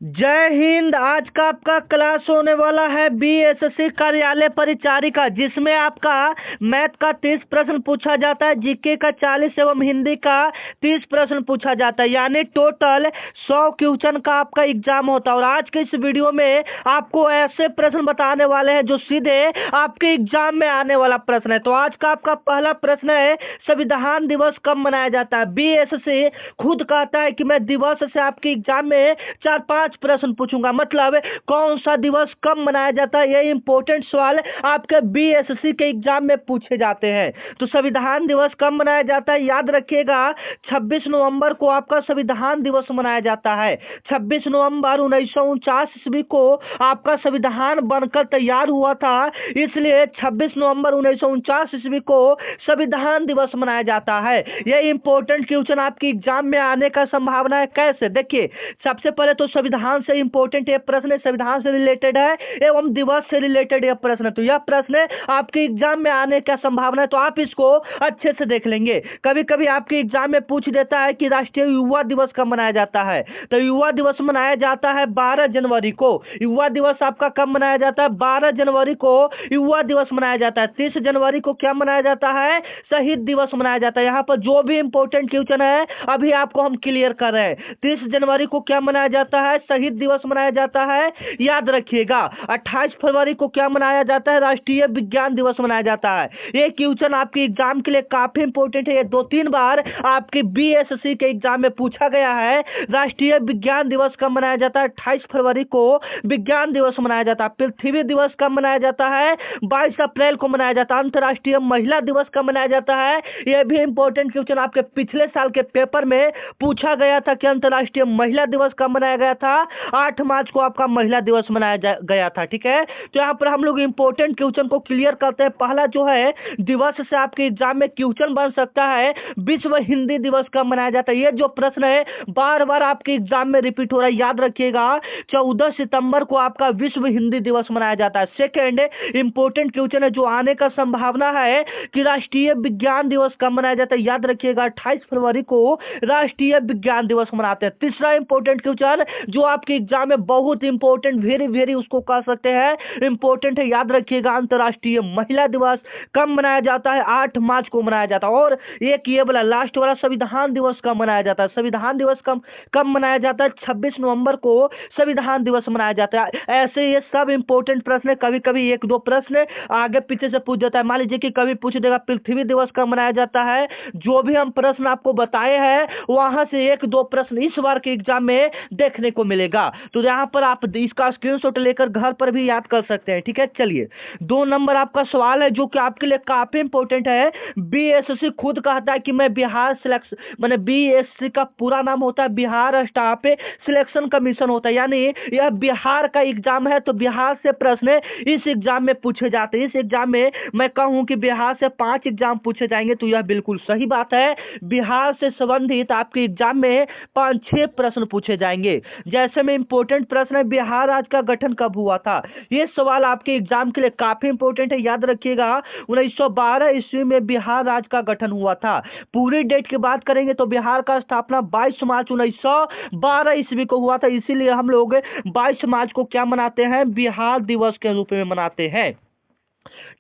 जय हिंद। आज का आपका क्लास होने वाला है बीएसएससी कार्यालय परिचारिका, जिसमें आपका मैथ का 30 प्रश्न पूछा जाता है, जीके का 40 एवं हिंदी का 30 प्रश्न पूछा जाता है, यानी टोटल 100 क्वेश्चन का आपका एग्जाम होता है। और आज के इस वीडियो में आपको ऐसे प्रश्न बताने वाले हैं जो सीधे आपके एग्जाम में आने वाला प्रश्न है। तो आज का आपका पहला प्रश्न है, संविधान दिवस कब मनाया जाता है। बीएसएससी खुद कहता है कि मैं दिवस से आपके एग्जाम में 4-5 प्रश्न पूछूंगा, मतलब कौन सा दिवस कब मनाया जाता है। ये इंपॉर्टेंट सवाल आपके बीएसएससी के एग्जाम में पूछे जाते हैं। तो संविधान दिवस कब मनाया जाता है, याद रखिएगा 26 नवंबर को आपका संविधान दिवस मनाया जाता है। 26 नवंबर 1949 ईस्वी को आपका संविधान बनकर तैयार हुआ था, इसलिए 26 नवंबर 1949 ईस्वी को संविधान दिवस मनाया जाता है। यह इंपॉर्टेंट क्वेश्चन आपके एग्जाम में आने का संभावना है। कैसे, देखिए सबसे पहले तो संविधान से इंपॉर्टेंट यह प्रश्न संविधान से रिलेटेड है एवं दिवस से रिलेटेड यह प्रश्न, तो यह प्रश्न आपके एग्जाम में आने का संभावना है, तो आप इसको अच्छे से देख लेंगे। कभी कभी आपके एग्जाम में पूछ देता है कि राष्ट्रीय युवा दिवस कब मनाया जाता है, तो युवा दिवस मनाया जाता है 12 जनवरी को। युवा दिवस आपका कब मनाया जाता है, 12 जनवरी को युवा दिवस मनाया जाता है। 30 जनवरी को क्या मनाया जाता है, शहीद दिवस मनाया जाता है। यहाँ पर जो भी इंपॉर्टेंट क्वेश्चन है अभी आपको हम क्लियर कर रहे हैं। 30 जनवरी को क्या मनाया जाता है, शहीद दिवस मनाया जाता है, याद रखिएगा। 28 फरवरी को क्या मनाया जाता है, राष्ट्रीय विज्ञान दिवस मनाया जाता है। ये क्वेश्चन आपके एग्जाम के लिए काफी इंपॉर्टेंट है, ये 2-3 बार आपके बीएसएससी के एग्जाम में पूछा गया है। राष्ट्रीय विज्ञान दिवस कब मनाया जाता है, 28 फरवरी को विज्ञान दिवस मनाया जाता है। पृथ्वी दिवस कब मनाया जाता है, 22 अप्रैल को मनाया जाता है। अंतर्राष्ट्रीय महिला दिवस कब मनाया जाता है, यह भी इंपॉर्टेंट क्वेश्चन आपके पिछले साल के पेपर में पूछा गया था कि अंतर्राष्ट्रीय महिला दिवस कब मनाया गया था, 8 मार्च को आपका महिला दिवस मनाया गया था। ठीक है, तो यहाँ पर हम लोग इंपॉर्टेंट क्वेश्चन को क्लियर करते हैं। पहला जो है दिवस से आपके एग्जाम में क्वेश्चन बन सकता है, विश्व हिंदी दिवस कब मनाया जाता है। ये जो प्रश्न है बार बार आपके एग्जाम में रिपीट हो रहा है, याद रखिएगा 14 सितंबर को आपका विश्व हिंदी दिवस मनाया जाता है। सेकेंड इंपॉर्टेंट क्वेश्चन है जो आने का संभावना है कि राष्ट्रीय विज्ञान दिवस कब मनाया जाता है, याद रखिएगा 28 फरवरी को राष्ट्रीय विज्ञान दिवस मनाते हैं। तीसरा इंपॉर्टेंट क्वेश्चन जो आपके एग्जाम में बहुत इंपॉर्टेंट, वेरी उसको कह सकते हैं इंपॉर्टेंट है, याद रखिएगा अंतर्राष्ट्रीय महिला दिवस कब मनाया जाता है, 8 मार्च को मनाया जाता है। और एक ये वाला लास्ट वाला संविधान दिवस कब मनाया जाता है, संविधान दिवस कब मनाया जाता है, 26 नवंबर को संविधान दिवस मनाया जाता है। ऐसे ये सब इंपॉर्टेंट प्रश्न है, कभी कभी 1-2 प्रश्न आगे पीछे से पूछ जाता है। मान लीजिए कि कभी पूछ देगा पृथ्वी दिवस कब मनाया जाता है, जो भी हम प्रश्न आपको बताए हैं वहां से 1-2 प्रश्न इस बार के एग्जाम में देखने को मिलेगा। तो यहाँ पर आप इसका स्क्रीनशॉट लेकर घर पर भी याद कर सकते हैं। ठीक है, चलिए 2 नंबर आपका सवाल है जो कि आपके लिए काफी इंपॉर्टेंट है। बीएसएससी खुद कहता है कि मैं बिहार सिलेक्शन, मैंने बीएसएससी का पूरा नाम होता है बिहार स्टाफ सिलेक्शन कमीशन होता है, यानी यह बिहार का एग्जाम है, तो बिहार से प्रश्न इस एग्जाम में पूछे जाते हैं। इस एग्जाम में मैं कहूं कि बिहार से 5 एग्जाम पूछे जाएंगे, तो यह बिल्कुल सही बात है। बिहार से संबंधित आपके एग्जाम में 5-6 प्रश्न पूछे जाएंगे। जैसे में इंपॉर्टेंट प्रश्न है बिहार राज्य का गठन कब हुआ था, यह सवाल आपके एग्जाम के लिए काफी इंपॉर्टेंट है, याद रखिएगा 1912 ईस्वी में बिहार राज्य का गठन हुआ था। पूरी डेट की बात करेंगे तो बिहार का स्थापना 22 मार्च 1912 ईस्वी को हुआ था, इसीलिए हम लोग 22 मार्च को क्या मनाते हैं, बिहार दिवस के रूप में मनाते हैं।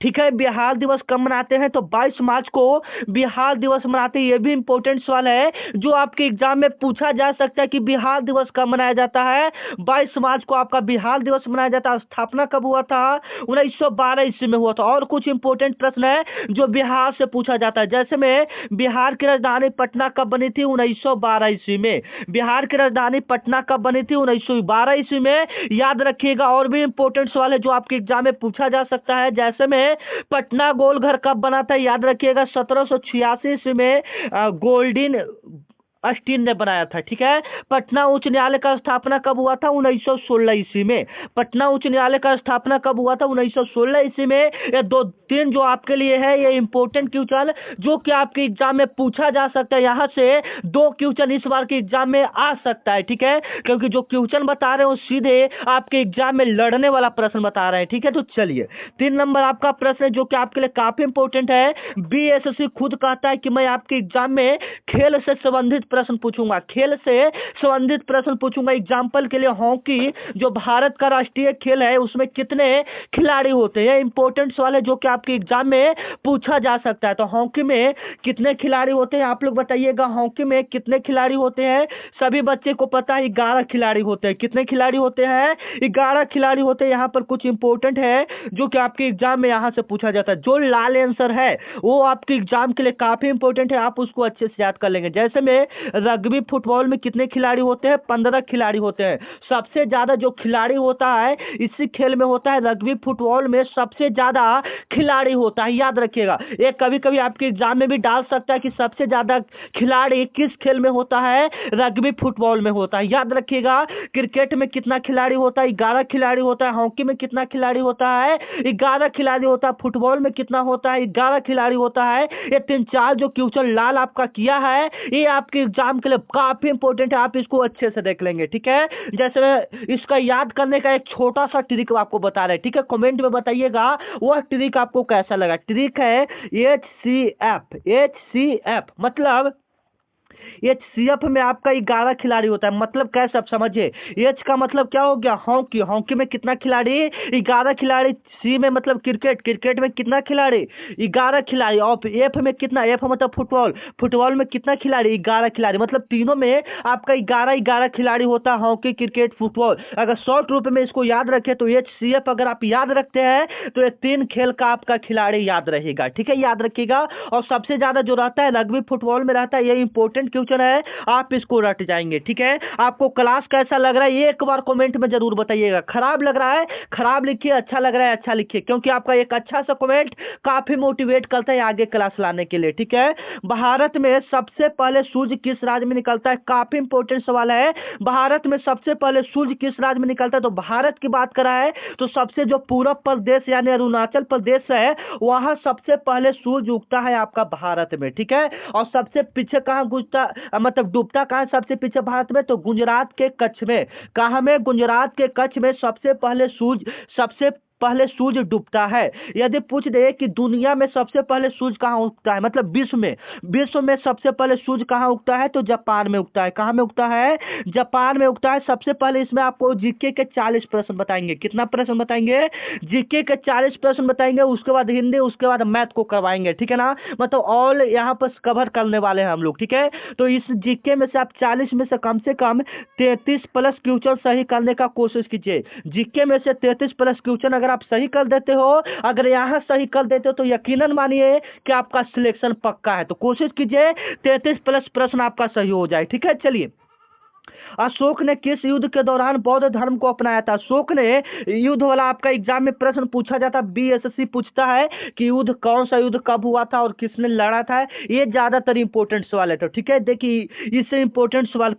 ठीक है, बिहार दिवस कब मनाते हैं, तो 22 मार्च को बिहार दिवस मनाते हैं। यह भी इंपॉर्टेंट सवाल है जो आपके एग्जाम में पूछा जा सकता है कि बिहार दिवस कब मनाया जाता है, 22 मार्च को आपका बिहार दिवस मनाया जाता है। स्थापना कब हुआ था, 1912 ईस्वी में हुआ था। और कुछ इंपॉर्टेंट प्रश्न है जो बिहार से पूछा जाता है, जैसे में बिहार की राजधानी पटना कब बनी थी, 1912 ईस्वी में। बिहार की राजधानी पटना कब बनी थी, 1912 ईस्वी में, याद रखिएगा। और भी इंपॉर्टेंट सवाल है जो आपके एग्जाम में पूछा जा सकता है, जैसे में पटना गोल घर कब बना था, याद रखिएगा 1786 ईस्वी में गोल्डन अस्टीन ने बनाया था। ठीक है, पटना उच्च न्यायालय का स्थापना कब हुआ था, 1916 ईस्वी में। पटना उच्च न्यायालय का स्थापना कब हुआ था, 1916 ईस्वी में। ये 2 तीन जो आपके लिए है ये इंपॉर्टेंट क्वेश्चन जो कि आपके एग्जाम में पूछा जा सकता है। यहाँ से 2 क्वेश्चन इस बार के एग्जाम में आ सकता है, ठीक है, क्योंकि जो क्वेश्चन बता रहे हैं वो सीधे आपके एग्जाम में लड़ने वाला प्रश्न बता रहे हैं, ठीक है। तो चलिए 3 नंबर आपका प्रश्न है जो कि आपके लिए काफी इंपॉर्टेंट है। बीएसएससी खुद कहता है कि मैं आपके एग्जाम में खेल से संबंधित प्रश्न पूछूंगा, खेल से संबंधित प्रश्न पूछूंगा। एग्जाम्पल के लिए हॉकी जो भारत का राष्ट्रीय खेल है उसमें कितने खिलाड़ी होते हैं, इंपॉर्टेंट सवाल है जो कि आपके एग्जाम में पूछा जा सकता है। तो हॉकी में कितने खिलाड़ी होते हैं आप लोग बताइएगा, हॉकी में कितने खिलाड़ी होते हैं। सभी बच्चे को पता है 11 खिलाड़ी होते हैं। कितने खिलाड़ी होते हैं? 11 खिलाड़ी होते हैं। यहाँ पर कुछ इंपॉर्टेंट है जो कि आपके एग्जाम में यहाँ से पूछा जाता है। जो लाल आंसर है वो आपके एग्जाम के लिए काफी इंपॉर्टेंट है, आप उसको अच्छे से याद कर लेंगे। जैसे में रग्बी फुटबॉल में कितने खिलाड़ी होते हैं? 15 खिलाड़ी होते हैं। सबसे ज्यादा जो खिलाड़ी होता है इसी खेल में होता है, रग्बी फुटबॉल में सबसे ज्यादा खिलाड़ी होता है, याद रखिएगा। ये कभी कभी आपके एग्जाम में भी डाल सकता है कि सबसे ज्यादा खिलाड़ी किस खेल में होता है? रग्बी फुटबॉल में होता है, याद रखिएगा। क्रिकेट में कितना खिलाड़ी होता है? 11 खिलाड़ी होता है। हॉकी में कितना खिलाड़ी होता है? 11 खिलाड़ी होता है। फुटबॉल में कितना होता है? 11 खिलाड़ी होता है। ये 3-4 जो क्वेश्चन लाल आपका किया है ये आपके एग्जाम के लिए काफी इंपॉर्टेंट है, आप इसको अच्छे से देख लेंगे, ठीक है। जैसे इसका याद करने का एक छोटा सा ट्रिक आपको बता रहे हैं, ठीक है। कमेंट में बताइएगा वह ट्रिक आपको कैसा लगा। ट्रिक है HCF मतलब HCF में आपका 11 खिलाड़ी होता है। मतलब कैसे आप समझिए, एच का मतलब क्या हो गया? हॉकी, हॉकी में कितना खिलाड़ी? 11 खिलाड़ी। सी में मतलब क्रिकेट, क्रिकेट में कितना खिलाड़ी? 11 खिलाड़ी। और एफ में कितना? एफ मतलब फुटबॉल, फुटबॉल में कितना खिलाड़ी? 11 खिलाड़ी। मतलब तीनों में आपका 11 खिलाड़ी होता है, हॉकी, क्रिकेट, फुटबॉल। अगर शॉर्ट रूप में इसको याद रखें तो HCF अगर आप याद रखते हैं तो ये 3 खेल का आपका खिलाड़ी याद रहेगा, ठीक है, याद रखिएगा। और सबसे ज्यादा जो रहता है रग्बी फुटबॉल में रहता है, ये इंपॉर्टेंट क्वेश्चन है, आप इसको रट जाएंगे, ठीक है। आपको क्लास कैसा लग रहा है ये एक बार कमेंट में जरूर बताइएगा। खराब लग रहा है खराब लिखिए, अच्छा लग रहा है अच्छा लिखिए, क्योंकि आपका एक अच्छा सा कमेंट काफी मोटिवेट करता है आगे क्लास लाने के लिए, ठीक है। भारत में सबसे पहले सूर्य किस राज्य में निकलता है? काफी इंपॉर्टेंट सवाल है। भारत में सबसे पहले सूर्य किस राज्य में निकलता है? तो भारत की बात करा है तो सबसे जो पूरब प्रदेश यानी अरुणाचल प्रदेश है वहां सबसे पहले सूर्य उगता है आपका भारत में, ठीक है। और सबसे पीछे कहां मतलब डूबता कहां सबसे पीछे भारत में? तो गुजरात के कच्छ में। कहां में? गुजरात के कच्छ में सबसे पहले सूर्य डूबता है। यदि पूछ दे कि दुनिया में सबसे पहले सूर्य कहां उगता है, मतलब विश्व में सबसे पहले सूर्य कहां उगता है? तो जापान में उगता है। कहां में उगता है? जापान में उगता है सबसे पहले। इसमें आपको जीके के 40 प्रश्न बताएंगे। कितना प्रश्न बताएंगे? जीके के 40 प्रश्न बताएंगे, उसके बाद हिंदी, उसके बाद मैथ को करवाएंगे, ठीक है ना। मतलब ऑल यहाँ पर कवर करने वाले हैं हम लोग, ठीक है। तो इस जीके में से आप 40 में से कम 33 प्लस क्वेश्चन सही करने का कोशिश कीजिए। जीके में से 33 प्लस क्वेश्चन अगर आप सही कर देते हो, अगर यहां सही कर देते हो तो यकीनन मानिए कि आपका सिलेक्शन पक्का है। तो कोशिश कीजिए 33 प्लस प्रश्न आपका सही हो जाए, ठीक है। चलिए, अशोक ने किस युद्ध के दौरान बौद्ध धर्म को अपनाया था? अशोक ने युद्ध वाला आपका एग्जाम में प्रश्न पूछा जाता, बीएसएससी पूछता है कि युद्ध कौन सा युद्ध कब हुआ था और किसने लड़ा था। ये ज्यादातर इंपॉर्टेंट सवाल है, तो ठीक है। देखिए इससे इंपॉर्टेंट सवाल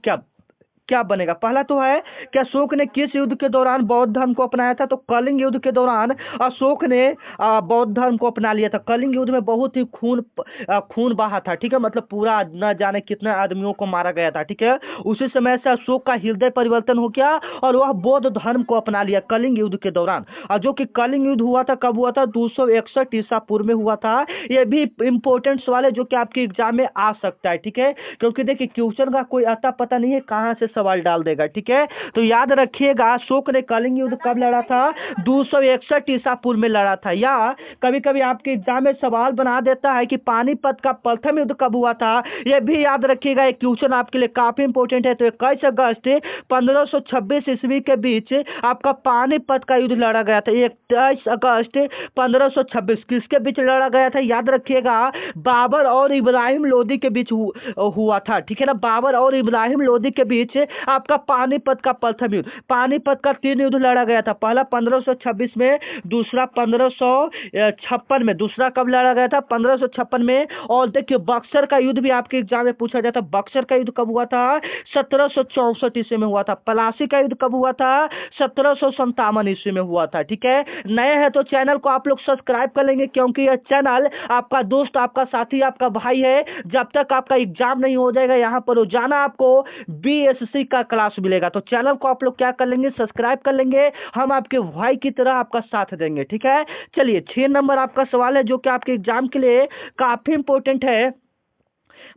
क्या बनेगा। पहला तो है कि अशोक ने किस युद्ध के दौरान बौद्ध धर्म को अपनाया था? तो कलिंग युद्ध के दौरान अशोक ने बौद्ध धर्म को अपना लिया था। कलिंग युद्ध में बहुत ही खून बहा था, ठीक है, मतलब पूरा न जाने कितने आदमियों को मारा गया था, ठीक है। उसी समय से अशोक का हृदय परिवर्तन हो गया और वह बौद्ध धर्म को अपना लिया कलिंग युद्ध के दौरान। और जो कि कलिंग युद्ध हुआ था कब हुआ था? 261 ईसा पूर्व में हुआ था। यह भी इंपॉर्टेंट सवाल है जो कि आपके एग्जाम में आ सकता है, ठीक है, क्योंकि देखिए क्वेश्चन का कोई अता पता नहीं है कहां से सवाल डाल देगा, ठीक है। तो याद रखिएगा अशोक ने कलिंग युद्ध कब लड़ा था? 261 ईसा पूर्व में लड़ा था। या कभी कभी आपके एग्जाम में सवाल बना देता है कि पानीपत का प्रथम युद्ध कब हुआ था, यह भी याद रखिएगा। एक क्वेश्चन आपके लिए काफी इंपॉर्टेंट है। तो 21 अगस्त 1526 ईस्वी के बीच आपका पानीपत का युद्ध लड़ा गया था। 21 अगस्त 1526 किसके बीच लड़ा गया था? याद रखिएगा बाबर और इब्राहिम लोदी के बीच हुआ था, ठीक है ना। बाबर और इब्राहिम लोदी के बीच आपका पानीपत का प्रथम युद्ध। पानीपत का 3 युद्ध लड़ा गया था, पहला 1526 में, दूसरा 1556 में, दूसरा कब लड़ा गया था? 1556 में। और देखिए बक्सर का युद्ध भी आपके एग्जाम में पूछा जाता है। बक्सर का युद्ध कब हुआ था? 1764 ईस्वी में हुआ था। प्लासी का युद्ध कब हुआ था? 1757 ईस्वी में हुआ था। ठीक है, नए हैं तो चैनल को आप लोग सब्सक्राइब कर लेंगे, क्योंकि यह चैनल आपका दोस्त, आपका साथी, आपका भाई है। जब तक आपका एग्जाम नहीं हो जाएगा, यहाँ पर रोजाना आपको बीएससी का क्लास मिलेगा। तो चैनल को आप लोग क्या कर लेंगे? सब्सक्राइब कर लेंगे। हम आपके भाई की तरह आपका साथ देंगे। ठीक है, चलिए 6 नंबर आपका सवाल है जो कि आपके एग्जाम के लिए काफी इंपॉर्टेंट है।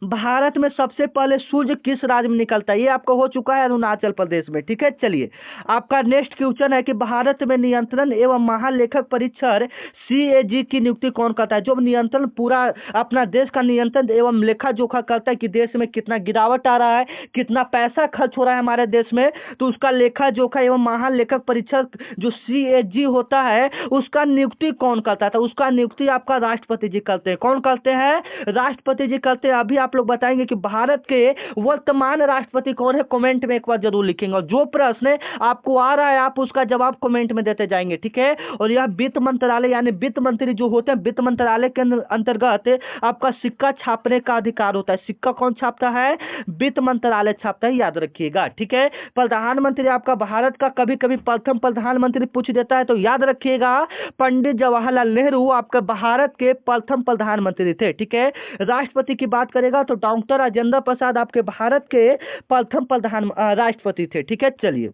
भारत में सबसे पहले सूर्य किस राज्य में निकलता है? ये आपको हो चुका है अरुणाचल प्रदेश में। ठीक है, चलिए आपका नेक्स्ट क्वेश्चन है कि भारत में नियंत्रण एवं महालेखक परीक्षक सीएजी की नियुक्ति कौन करता है? जो नियंत्रण पूरा अपना देश का नियंत्रण एवं लेखा जोखा करता है कि देश में कितना गिरावट आ रहा है, कितना पैसा खर्च हो रहा है हमारे देश में, तो उसका लेखा जोखा एवं महालेखक परीक्षक जो सीएजी होता है उसका नियुक्ति कौन करता है? तो उसका नियुक्ति आपका राष्ट्रपति जी करते हैं। कौन करते हैं? राष्ट्रपति जी करते हैं। अभी आप लोग बताएंगे कि भारत के वर्तमान राष्ट्रपति कौन है, कमेंट में एक बार जरूर लिखेंगे। और जो प्रश्न आपको आ रहा है आप उसका जवाब कमेंट में देते जाएंगे। ठीक है, और यह वित्त मंत्रालय यानी वित्त मंत्री जो होते हैं, वित्त मंत्रालय के अंतर्गत आपका सिक्का छापने का अधिकार होता है। सिक्का कौन छापता है? वित्त मंत्रालय छापता है, याद रखिएगा। ठीक है, प्रधानमंत्री आपका भारत का कभी कभी प्रथम प्रधानमंत्री पूछ देता है, तो याद रखिएगा पंडित जवाहरलाल नेहरू आपके भारत के प्रथम प्रधानमंत्री थे। ठीक है, राष्ट्रपति की बात करेगा तो डॉक्टर राजेंद्र प्रसाद आपके भारत के प्रथम प्रधान राष्ट्रपति थे। ठीक है, चलिए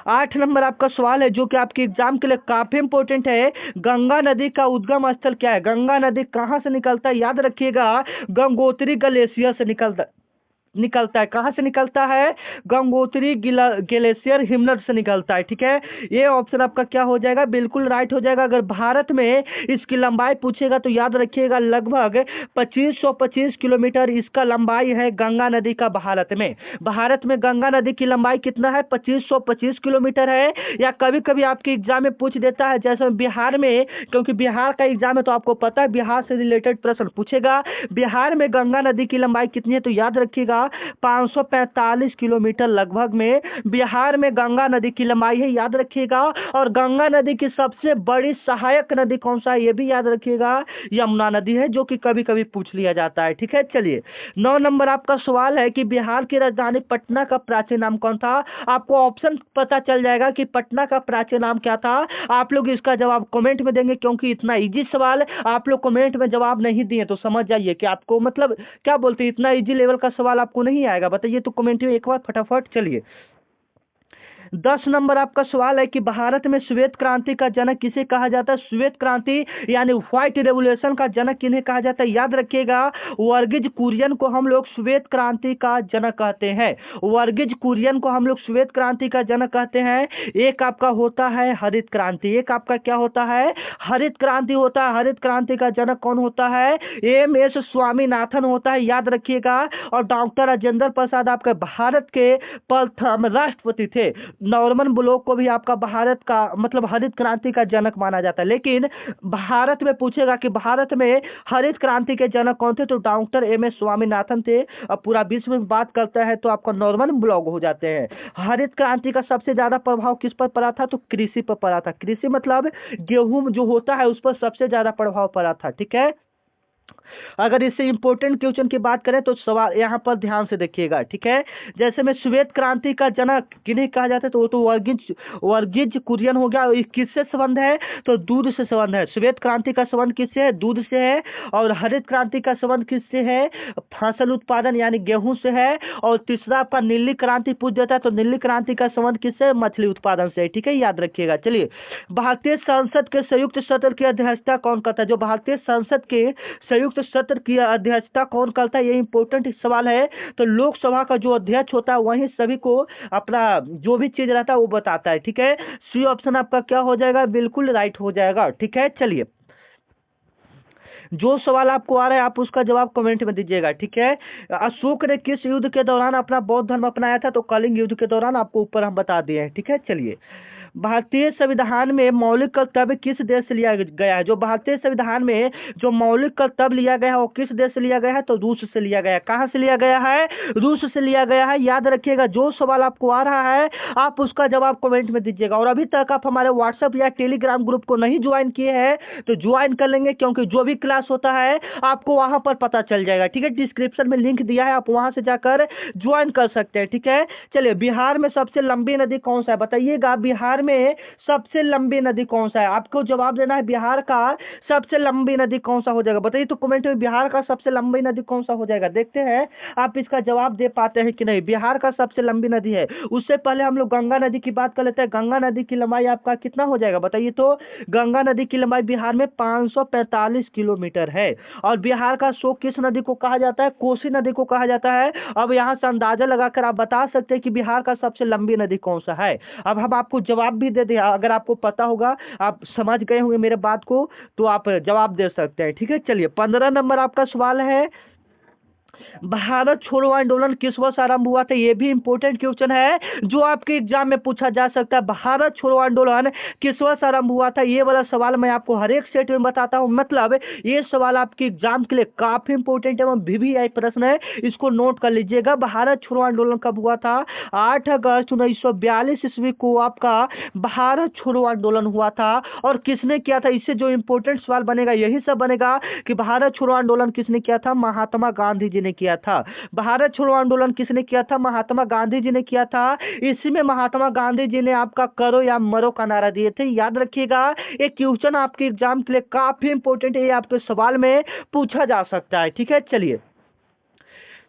8 नंबर आपका सवाल है जो कि आपके एग्जाम के लिए काफी इंपॉर्टेंट है। गंगा नदी का उद्गम स्थल क्या है? गंगा नदी कहां से निकलता है? याद रखिएगा गंगोत्री ग्लेशियर से निकलता है। कहां से निकलता है? गंगोत्री ग्लेशियर हिमनद से निकलता है। ठीक है, ये ऑप्शन आपका क्या हो जाएगा? बिल्कुल राइट हो जाएगा। अगर भारत में इसकी लंबाई पूछेगा तो याद रखिएगा लगभग 2525 किलोमीटर इसका लंबाई है गंगा नदी का। भारत में गंगा नदी की लंबाई कितना है? 2525 किलोमीटर है। या कभी कभी आपके एग्जाम में पूछ देता है, जैसे बिहार में, क्योंकि बिहार का एग्जाम है तो आपको पता है बिहार से रिलेटेड प्रश्न पूछेगा। बिहार में गंगा नदी की लंबाई कितनी है? तो याद रखिएगा 545 किलोमीटर लगभग में बिहार में गंगा नदी की लंबाई है, याद रखिएगा। और गंगा नदी की सबसे बड़ी सहायक नदी कौन सा है? ये भी याद रखिएगा, यमुना नदी है, जो कि कभी कभी पूछ लिया जाता है। ठीक है, चलिए 9 नंबर आपका सवाल है कि बिहार की राजधानी पटना का प्राचीन नाम कौन था? आपको ऑप्शन पता चल जाएगा कि पटना का प्राचीन नाम क्या था। आप लोग इसका जवाब कमेंट में देंगे, क्योंकि इतना इजी सवाल आप लोग कमेंट में जवाब नहीं दिए तो समझ जाइए कि आपको मतलब क्या बोलते हैं, इतना इजी लेवल का सवाल आपको नहीं आएगा। बताइए तो कमेंट में एक बार फटाफट। चलिए 10 नंबर आपका सवाल है कि भारत में श्वेत क्रांति का जनक किसे कहा जाता है? श्वेत क्रांति यानी व्हाइट रेवोल्यूशन का जनक किन्हें कहा जाता है? याद रखिएगा वर्गीज कुरियन को हम लोग श्वेत क्रांति का जनक कहते हैं। वर्गीज कुरियन को हम लोग श्वेत क्रांति का जनक कहते हैं। एक आपका होता है हरित क्रांति। एक आपका क्या होता है? हरित क्रांति होता है। हरित क्रांति का जनक कौन होता है? एम.एस. स्वामीनाथन होता है, याद रखिएगा। और डॉक्टर राजेंद्र प्रसाद आपके भारत के प्रथम राष्ट्रपति थे। नॉर्मन ब्लॉक को भी आपका भारत का मतलब हरित क्रांति का जनक माना जाता है। लेकिन भारत में पूछेगा कि भारत में हरित क्रांति के जनक कौन थे, तो डॉक्टर एम.एस. स्वामीनाथन थे। अब पूरा विश्व में बात करता है तो आपका नॉर्मन ब्लॉक हो जाते हैं। हरित क्रांति का सबसे ज्यादा प्रभाव किस पर पड़ा था? तो कृषि पर पड़ा था। कृषि मतलब गेहूं जो होता है उस पर सबसे ज्यादा प्रभाव पड़ा था। ठीक है, अगर इससे इंपॉर्टेंट क्वेश्चन की बात करें तो सवाल यहां पर ध्यान से देखिएगा। ठीक है, जैसे में श्वेत क्रांति का जनक किन्हें कहा जाता है, तो वो तो वर्गीज कुरियन हो गया। किससे संबंध है? तो दूध से संबंध है। श्वेत क्रांति का संबंध किससे है? दूध से है। और हरित क्रांति का संबंध किससे है? फसल उत्पादन यानी गेहूं से है। और तीसरा आपका नीली क्रांति पूछ देता है, तो नीली क्रांति का संबंध किससे? मछली उत्पादन से। ठीक है, याद रखिएगा। चलिए भारतीय संसद के संयुक्त सत्र की अध्यक्षता कौन करता है? जो भारतीय संसद के संयुक्त सत्र की अध्यक्षता कौन करता है? ये इंपॉर्टेंट सवाल है। तो लोकसभा का जो अध्यक्ष होता है वही सभी को अपना जो भी चीज रहता है वो बताता है। ठीक है, सी ऑप्शन आपका क्या हो जाएगा? बिल्कुल राइट हो जाएगा। ठीक है, चलिए जो सवाल आपको आ रहा है आप उसका जवाब कमेंट में दीजिएगा। ठीक है, अशोक ने किस युद्ध के दौरान अपना बौद्ध धर्म अपनाया था? तो कलिंग युद्ध के दौरान आपको ऊपर हम बता दिए हैं। ठीक है, चलिए भारतीय संविधान में मौलिक कर्तव्य किस देश से लिया गया है? जो भारतीय संविधान में जो मौलिक कर्तव्य लिया गया है वो किस देश से लिया गया है? तो रूस से लिया गया है। कहाँ से लिया गया है? रूस से लिया गया है। याद रखिएगा, जो सवाल आपको आ रहा है आप उसका जवाब कमेंट में दीजिएगा। और अभी तक आप हमारे व्हाट्सएप या टेलीग्राम ग्रुप को नहीं ज्वाइन किए हैं तो ज्वाइन कर लेंगे, क्योंकि जो भी क्लास होता है आपको वहां पर पता चल जाएगा। ठीक है, डिस्क्रिप्शन में लिंक दिया है, आप वहां से जाकर ज्वाइन कर सकते हैं। ठीक है, चलिए, बिहार में सबसे लंबी नदी कौन सा है? बताइएगा, बिहार में सबसे लंबी नदी कौन सा है? आपको जवाब देना है, बिहार का सबसे लंबी नदी कौन सा हो जाएगा? बताइए तो कमेंट में, बिहार का सबसे लंबी नदी कौन सा हो जाएगा। देखते हैं आप इसका जवाब दे पाते हैं कि नहीं। बिहार का सबसे लंबी नदी है। उससे पहले हम लोग गंगा नदी की बात कर लेते हैं। गंगा नदी की लंबाई आपका कितना हो जाएगा? बताइए तो। गंगा नदी की लंबाई बिहार में 545 किलोमीटर है। और बिहार का शोक किस नदी को कहा जाता है? कोसी नदी को कहा जाता है। अब यहाँ से अंदाजा लगाकर आप बता सकते हैं कि बिहार का सबसे लंबी नदी कौन सा है। अब हम आपको जवाब भी दे दें, अगर आपको पता होगा, आप समझ गए होंगे मेरे बात को, तो आप जवाब दे सकते हैं। ठीक है, चलिए, 15 नंबर आपका सवाल है, भारत छोड़ो आंदोलन किस वर्ष आरंभ हुआ था? ये भी इंपॉर्टेंट क्वेश्चन है जो आपके एग्जाम में पूछा जा सकता है। भारत छोड़ो आंदोलन किस वर्ष आरंभ हुआ था? ये वाला सवाल मैं आपको हर एक सेट में बताता हूं। मतलब ये सवाल आपके एग्जाम के लिए काफी इंपॉर्टेंट है, VVI प्रश्न है, इसको नोट कर लीजिएगा। भारत छोड़ो आंदोलन कब हुआ था? 8 अगस्त 1942 ईस्वी को आपका भारत छोड़ो आंदोलन हुआ था। और किसने किया था? इससे जो इंपॉर्टेंट सवाल बनेगा यही सब बनेगा कि भारत छोड़ो आंदोलन किसने किया था? महात्मा गांधी जी ने किया था। भारत छोड़ो आंदोलन किसने किया था? महात्मा गांधी जी ने किया था। इसी में महात्मा गांधी जी ने आपका करो या मरो का नारा दिए थे। याद रखिएगा, एक क्वेश्चन आपके एग्जाम के लिए काफी इंपॉर्टेंट है, ये आपके सवाल में पूछा जा सकता है। ठीक है, चलिए,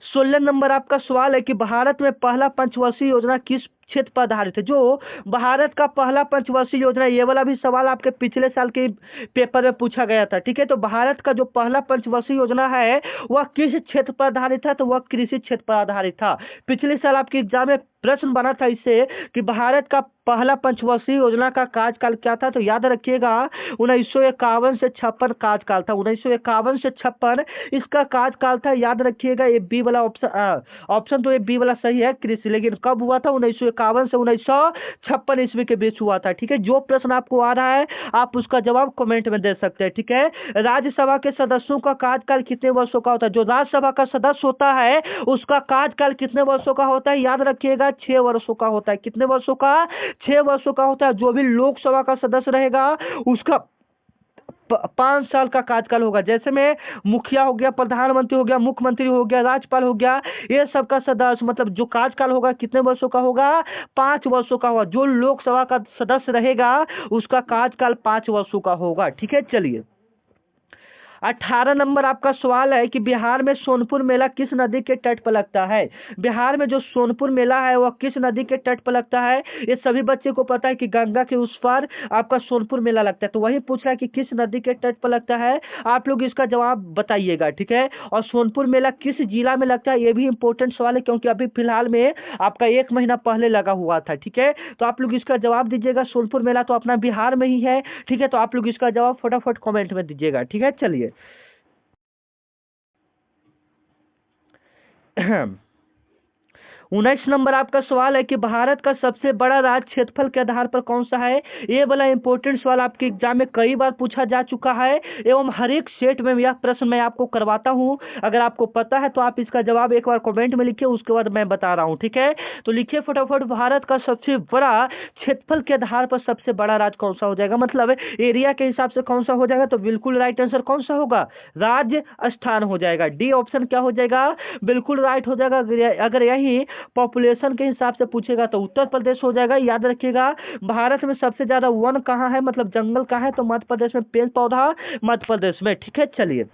16 नंबर आपका सवाल है कि भारत में पहला पंचवर्षीय योजना किस क्षेत्र पर आधारित है? जो भारत का पहला पंचवर्षीय योजना, ये वाला भी सवाल आपके पिछले साल के पेपर में पूछा गया था। ठीक है, तो भारत का जो पहला पंचवर्षीय योजना है वह किस क्षेत्र पर आधारित था? तो वह कृषि क्षेत्र पर आधारित था। पिछले साल आपके एग्जाम में प्रश्न बना था इससे कि भारत का पहला पंचवर्षीय योजना का कार्यकाल क्या था? तो याद रखिएगा, 1951 से 56 कार्यकाल था। 1951 से 56 इसका कार्यकाल था। याद रखिएगा, ये बी वाला ऑप्शन तो ये बी वाला सही है, कृषि। लेकिन कब हुआ था? 1951 से 1956 ईस्वी के बीच हुआ था। ठीक है, जो प्रश्न आपको आ रहा है आप उसका जवाब कमेंट में दे सकते हैं। ठीक है, राज्यसभा के सदस्यों का कार्यकाल कितने वर्षों का होता है? जो राज्यसभा का सदस्य होता है उसका कार्यकाल कितने वर्षों का होता है? याद रखिएगा, 6 वर्षों का होता है। कितने वर्षों का? 6 वर्षों का होता है। जो भी लोकसभा का सदस्य रहेगा उसका 5 साल का कार्यकाल होगा। जैसे में मुखिया हो गया, प्रधानमंत्री हो गया, मुख्यमंत्री हो गया, राज्यपाल हो गया, ये सबका सदस्य मतलब जो कार्यकाल होगा कितने वर्षों का होगा? 5 वर्षों का होगा। जो लोकसभा का सदस्य रहेगा उसका कार्यकाल 5 वर्षों का होगा। ठीक है, चलिए, 18 नंबर आपका सवाल है कि बिहार में सोनपुर मेला किस नदी के तट पर लगता है? बिहार में जो सोनपुर मेला है वह किस नदी के तट पर लगता है? ये सभी बच्चे को पता है कि गंगा के उस पार आपका सोनपुर मेला लगता है। तो वही पूछ रहा है कि किस नदी के तट पर लगता है। आप लोग इसका जवाब बताइएगा। ठीक है, और सोनपुर मेला किस जिला में लगता है? ये भी इंपॉर्टेंट सवाल है, क्योंकि अभी फिलहाल में आपका 1 महीना पहले लगा हुआ था। ठीक है, तो आप लोग इसका जवाब दीजिएगा। सोनपुर मेला तो अपना बिहार में ही है। ठीक है, तो आप लोग इसका जवाब फटाफट कमेंट में दीजिएगा। ठीक है, चलिए, 19 नंबर आपका सवाल है कि भारत का सबसे बड़ा राज्य क्षेत्रफल के आधार पर कौन सा है? ये वाला इंपॉर्टेंट सवाल आपके एग्जाम में कई बार पूछा जा चुका है एवं हर एक सेट में यह प्रश्न मैं आपको करवाता हूं। अगर आपको पता है तो आप इसका जवाब एक बार कमेंट में लिखिए, उसके बाद मैं बता रहा हूं। ठीक है, तो लिखिए फटाफट, भारत का सबसे बड़ा क्षेत्रफल के आधार पर सबसे बड़ा राज्य कौन सा हो जाएगा? मतलब एरिया के हिसाब से कौन सा हो जाएगा? तो बिल्कुल राइट आंसर कौन सा होगा? राजस्थान हो जाएगा। डी ऑप्शन क्या हो जाएगा? बिल्कुल राइट हो जाएगा। अगर यही पॉपुलेशन के हिसाब से पूछेगा तो उत्तर प्रदेश हो जाएगा। याद रखिएगा, भारत में सबसे ज्यादा वन कहाँ है, मतलब जंगल कहाँ है? तो मध्य प्रदेश में, पेड़ पौधा मध्य प्रदेश में। ठीक है, चलिए,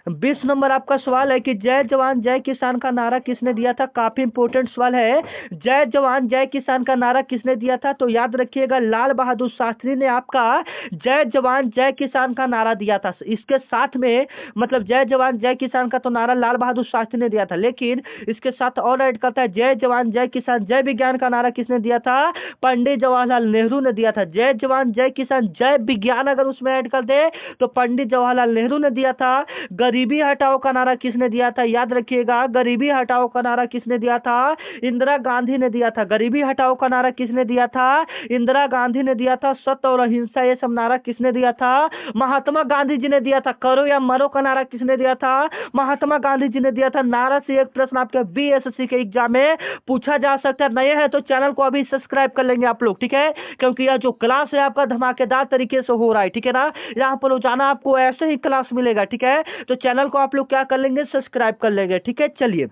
20 नंबर आपका सवाल है कि जय जवान जय किसान का नारा किसने दिया था? काफी इंपॉर्टेंट सवाल है। जय जवान जय किसान का नारा किसने दिया था? तो याद रखिएगा, लाल बहादुर शास्त्री ने आपका जय जवान जय किसान का नारा दिया था। इसके साथ में मतलब जय जवान जय किसान का तो नारा लाल बहादुर शास्त्री ने दिया था, लेकिन इसके साथ और ऐड करता है जय जवान जय किसान जय विज्ञान का नारा किसने दिया था? पंडित जवाहरलाल नेहरू ने दिया था। जय जवान जय किसान जय विज्ञान अगर उसमें ऐड कर दे तो पंडित जवाहरलाल नेहरू ने दिया था। गरीबी हटाओ का नारा किसने दिया था? याद रखिएगा, गरीबी हटाओ का नारा किसने दिया था? इंदिरा गांधी ने दिया था। गरीबी हटाओ का नारा किसने दिया था? इंदिरा गांधी ने दिया था। सत्य और अहिंसा ये सब नारा किसने दिया था? महात्मा गांधी जी ने दिया था। करो या मरो का नारा किसने दिया था? महात्मा गांधी जी ने दिया था। नारा से एक प्रश्न आपके बीएसएससी के एग्जाम में पूछा जा सकता है। नए हैं तो चैनल को अभी सब्सक्राइब कर लेंगे आप लोग, ठीक है, क्योंकि यह जो क्लास है आपका धमाकेदार तरीके से हो रहा है, ठीक है ना। यहाँ पर रोजाना आपको ऐसे ही क्लास मिलेगा, ठीक है। तो चैनल को आप लोग क्या कर लेंगे? सब्सक्राइब कर लेंगे, ठीक है। चलिए,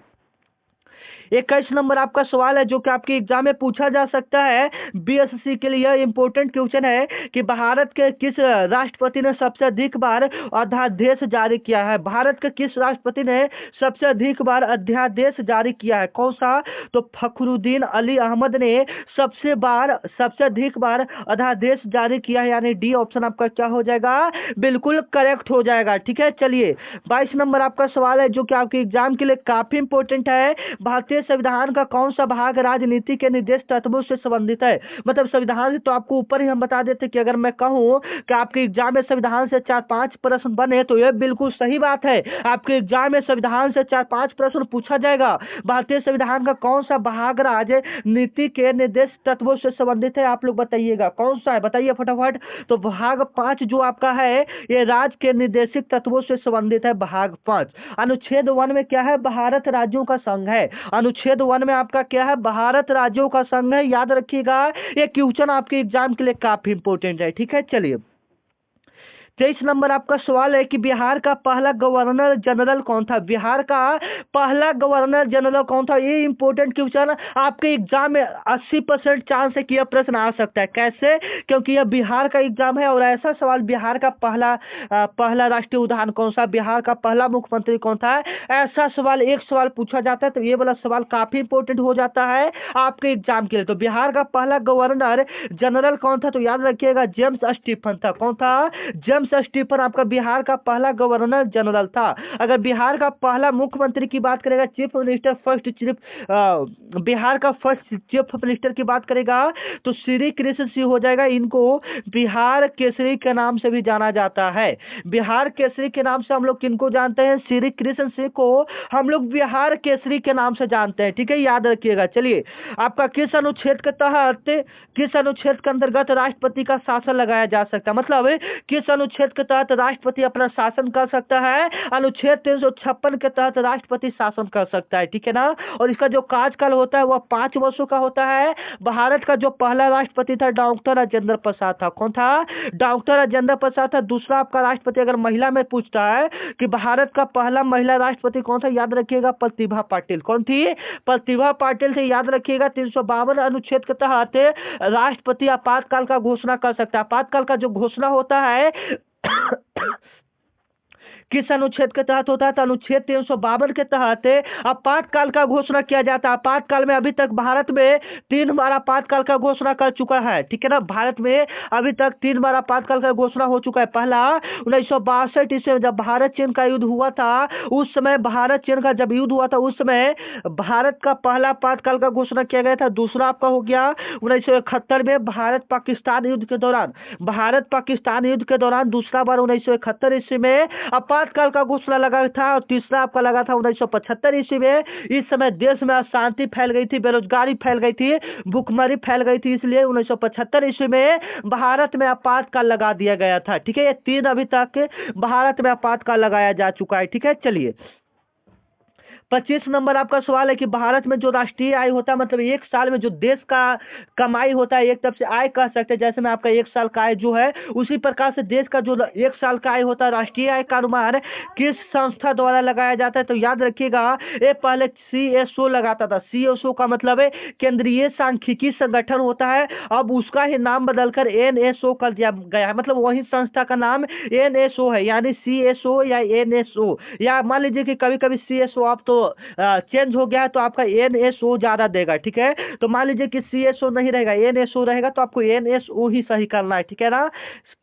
21 नंबर आपका सवाल है जो कि आपके एग्जाम में पूछा जा सकता है। बीएसएससी के लिए इंपॉर्टेंट क्वेश्चन है कि भारत के किस राष्ट्रपति ने सबसे अधिक बार अध्यादेश जारी किया है? भारत के किस राष्ट्रपति ने सबसे अधिक बार अध्यादेश जारी किया है? कौन सा? तो फखरुद्दीन अली अहमद ने सबसे अधिक बार अध्यादेश जारी किया है, यानी डी ऑप्शन आपका क्या हो जाएगा? बिल्कुल करेक्ट हो जाएगा, ठीक है। चलिए, 22 नंबर आपका सवाल है जो कि आपके एग्जाम के लिए काफी इंपॉर्टेंट है। भारतीय संविधान का कौन सा भाग राजनीति के निर्देश तत्वों से संबंधित है? मतलब संविधान तो आपको ऊपर ही हम बता देते कि अगर मैं कहूं कि आपके एग्जाम में संविधान से 4-5 प्रश्न बने तो यह बिल्कुल सही बात है। आपके एग्जाम में संविधान से 4-5 प्रश्न पूछा जाएगा। भारतीय संविधान का कौन सा भाग राजनीति के निर्देश तत्वों से संबंधित है? आप लोग बताइएगा कौन सा है, बताइए फटाफट। तो भाग 5 जो आपका है ये राज्य के निर्देशिक तत्वों से संबंधित है, भाग 5। अनुच्छेद 1 में क्या है? भारत राज्यों का संघ है। अनुच्छेद 1 में आपका क्या है? भारत राज्यों का संघ है। याद रखिएगा, ये क्वेश्चन आपके एग्जाम के लिए काफी इंपॉर्टेंट है, ठीक है। चलिए, 23 नंबर आपका सवाल है कि बिहार का पहला गवर्नर जनरल कौन था? बिहार का पहला गवर्नर जनरल कौन था? ये इंपॉर्टेंट क्वेश्चन आपके एग्जाम में 80% चांस है कि यह प्रश्न आ सकता है। कैसे? क्योंकि यह बिहार का एग्जाम है और ऐसा सवाल, बिहार का पहला राष्ट्रीय उद्यान कौन सा? बिहार का पहला मुख्यमंत्री कौन था? ऐसा सवाल एक सवाल पूछा जाता है, तो ये वाला सवाल काफी इंपॉर्टेंट हो जाता है आपके एग्जाम के लिए। तो बिहार का पहला गवर्नर जनरल कौन था? तो याद रखिएगा, जेम्स स्टीफन था। कौन था? जेम्स स्टीफन आपका बिहार का पहला गवर्नर जनरल था। अगर बिहार का पहला मुख्यमंत्री की बात करेगा, चीफ मिनिस्टर, बिहार का फर्स्ट चीफ मिनिस्टर की बात करेगा तो श्री कृष्ण सिंह हो जाएगा। इनको बिहार केसरी के नाम से भी जाना जाता है। बिहार केसरी के नाम से हम लोग किनको जानते हैं? श्री कृष्ण सिंह को हम लोग बिहार केसरी के नाम से जानते हैं, ठीक है, याद रखिएगा। चलिए, आपका किस अनुच्छेद के तहत, किस अनुच्छेद के अंतर्गत राष्ट्रपति का शासन लगाया जा सकता है? मतलब किस अनुच्छेद के तहत राष्ट्रपति अपना शासन कर सकता है? अनुच्छेद 356 के तहत राष्ट्रपति शासन कर सकता है, ठीक है ना। और इसका जो कार्यकाल होता है वह 5 वर्षों का होता है। भारत का जो पहला राष्ट्रपति था डॉक्टर राजेंद्र प्रसाद था। कौन था? डॉक्टर राजेंद्र प्रसाद था। दूसरा आपका राष्ट्रपति, अगर महिला में पूछता है कि भारत का पहला महिला राष्ट्रपति कौन था, याद रखिएगा प्रतिभा पाटिल। कौन थी? प्रतिभा पाटिल से। याद रखिएगा, 352 अनुच्छेद के तहत राष्ट्रपति आपातकाल का घोषणा कर सकता है। आपातकाल का जो घोषणा होता है किस अनुच्छेद के तहत होता है? तो अनुच्छेद 352 के तहत आपातकाल का घोषणा किया जाता है। आपातकाल में अभी तक भारत में 3 बार आपातकाल का घोषणा कर चुका है, ठीक है ना। भारत में अभी तक 3 बार आपातकाल का घोषणा हो चुका है। पहला 1962 ईस्वी में जब भारत चीन का युद्ध हुआ था, उस समय भारत चीन का जब युद्ध हुआ था उस समय भारत का पहला आपातकाल का घोषणा किया गया था। दूसरा आपका हो गया 1971 में भारत पाकिस्तान युद्ध के दौरान, भारत पाकिस्तान युद्ध के दौरान दूसरा बार 1971 ईस्वी में आपातकाल का घोषणा लगा था। और तीसरा आपका लगा था 1975 ईस्वी में। इस समय देश में अशांति फैल गई थी, बेरोजगारी फैल गई थी, भूखमरी फैल गई थी, इसलिए 1975 ईस्वी में भारत में आपातकाल लगा दिया गया था, ठीक है। ये 3 अभी तक भारत में आपातकाल लगाया जा चुका है, ठीक है। चलिए, 25 नंबर आपका सवाल है कि भारत में जो राष्ट्रीय आय होता है, मतलब एक साल में जो देश का कमाई होता है, एक तरफ से आय कह सकते हैं, जैसे में आपका एक साल का आय जो है, उसी प्रकार से देश का जो एक साल का आय होता है, राष्ट्रीय आय का अनुमान किस संस्था द्वारा लगाया जाता है? तो याद रखिएगा, ये पहले CSO लगाता था। CSO का मतलब है केंद्रीय सांख्यिकी संगठन होता है। अब उसका ही नाम बदलकर NSO कर दिया गया है। मतलब वही संस्था का नाम NSO है, यानी CSO या NSO, या मान लीजिए कि कभी कभी CSO आप तो चेंज हो गया है तो आपका NSO ज्यादा देगा, ठीक है। तो मान लीजिए कि CSO नहीं रहेगा, NSO रहेगा, तो आपको NSO ही सही करना है, ठीक है ना।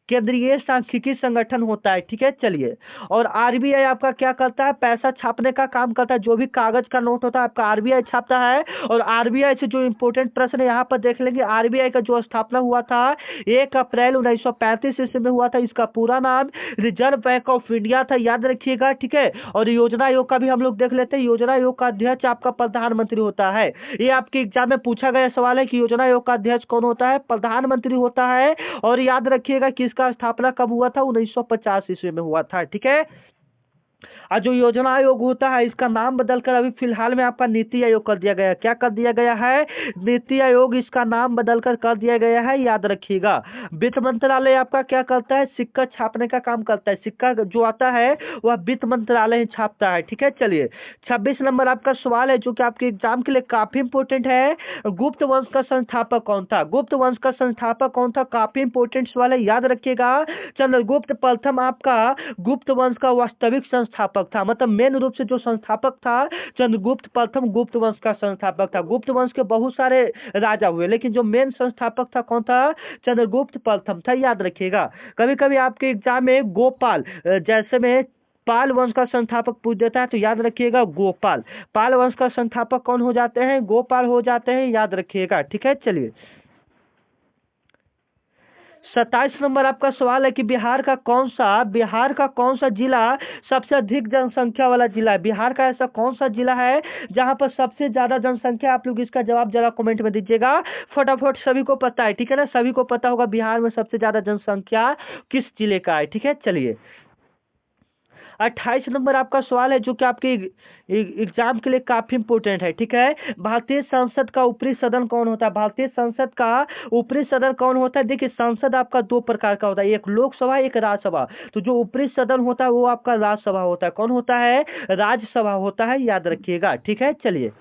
केंद्रीय सांख्यिकी संगठन होता है। ठीक है, चलिए। और आरबीआई आपका क्या करता है, पैसा छापने का काम करता है। जो भी कागज का नोट होता है आपका आरबीआई छापता है। और आरबीआई से जो इंपोर्टेंट प्रश्न यहाँ पर देख लेंगे, आरबीआई का जो स्थापना हुआ था 1 अप्रैल 1935 ईस्वी में हुआ था। इसका पूरा नाम रिजर्व बैंक ऑफ इंडिया था, याद रखिएगा। ठीक है, और योजना आयोग का भी हम लोग देख लेते हैं। योजना आयोग का अध्यक्ष आपका प्रधानमंत्री होता है। ये आपके एग्जाम में पूछा गया सवाल है कि योजना आयोग का अध्यक्ष कौन होता है, प्रधानमंत्री होता है। और याद रखिएगा कि इसका स्थापना कब हुआ था, 1950 ईस्वी में हुआ था। ठीक है, और जो योजना आयोग होता है इसका नाम बदलकर अभी फिलहाल में आपका नीति आयोग कर दिया गया है। क्या कर दिया गया है, नीति आयोग इसका नाम बदलकर कर दिया गया है, याद रखिएगा। वित्त मंत्रालय आपका क्या करता है, सिक्का छापने का काम करता है। सिक्का जो आता है वह वित्त मंत्रालय ही छापता है। ठीक है, चलिए। 26 नंबर आपका सवाल है जो कि आपके एग्जाम के लिए काफी इंपोर्टेंट है। गुप्त वंश का संस्थापक कौन था, गुप्त वंश का संस्थापक कौन था, काफी इंपोर्टेंट सवाल है, याद रखिएगा। चंद्रगुप्त प्रथम आपका गुप्त वंश का वास्तविक संस्थापक था, मतलब मेन रूप से जो संस्थापक था चंद्रगुप्त प्रथम गुप्त वंश का संस्थापक था। गुप्त वंश के बहुत सारे राजा हुए लेकिन जो मेन संस्थापक था कौन था, चंद्रगुप्त प्रथम था, याद रखिएगा। कभी कभी आपके एग्जाम में गोपाल जैसे में पाल वंश का संस्थापक पूछ देता है तो याद रखिएगा गोपाल। पाल वंश का संस्थापक कौन हो जाते हैं, गोपाल हो जाते हैं, याद रखिएगा। ठीक है, चलिए। 27 नंबर आपका सवाल है कि बिहार का कौन सा जिला सबसे अधिक जनसंख्या वाला जिला है। बिहार का ऐसा कौन सा जिला है जहां पर सबसे ज्यादा जनसंख्या, आप लोग इसका जवाब जरा कमेंट में दीजिएगा फटाफट। सभी को पता है, ठीक है ना, सभी को पता होगा बिहार में सबसे ज्यादा जनसंख्या किस जिले का है। ठीक है, चलिए। 28 नंबर आपका सवाल है जो कि आपके एग्जाम के लिए काफी इंपोर्टेंट है। ठीक है, भारतीय संसद का ऊपरी सदन कौन होता है, भारतीय संसद का ऊपरी सदन कौन होता है। देखिए, संसद आपका 2 प्रकार का होता है, एक लोकसभा एक राज्यसभा। तो जो ऊपरी सदन होता है वो आपका राज्यसभा होता है। कौन होता है, राज्यसभा होता है, याद रखिएगा। ठीक है, चलिए।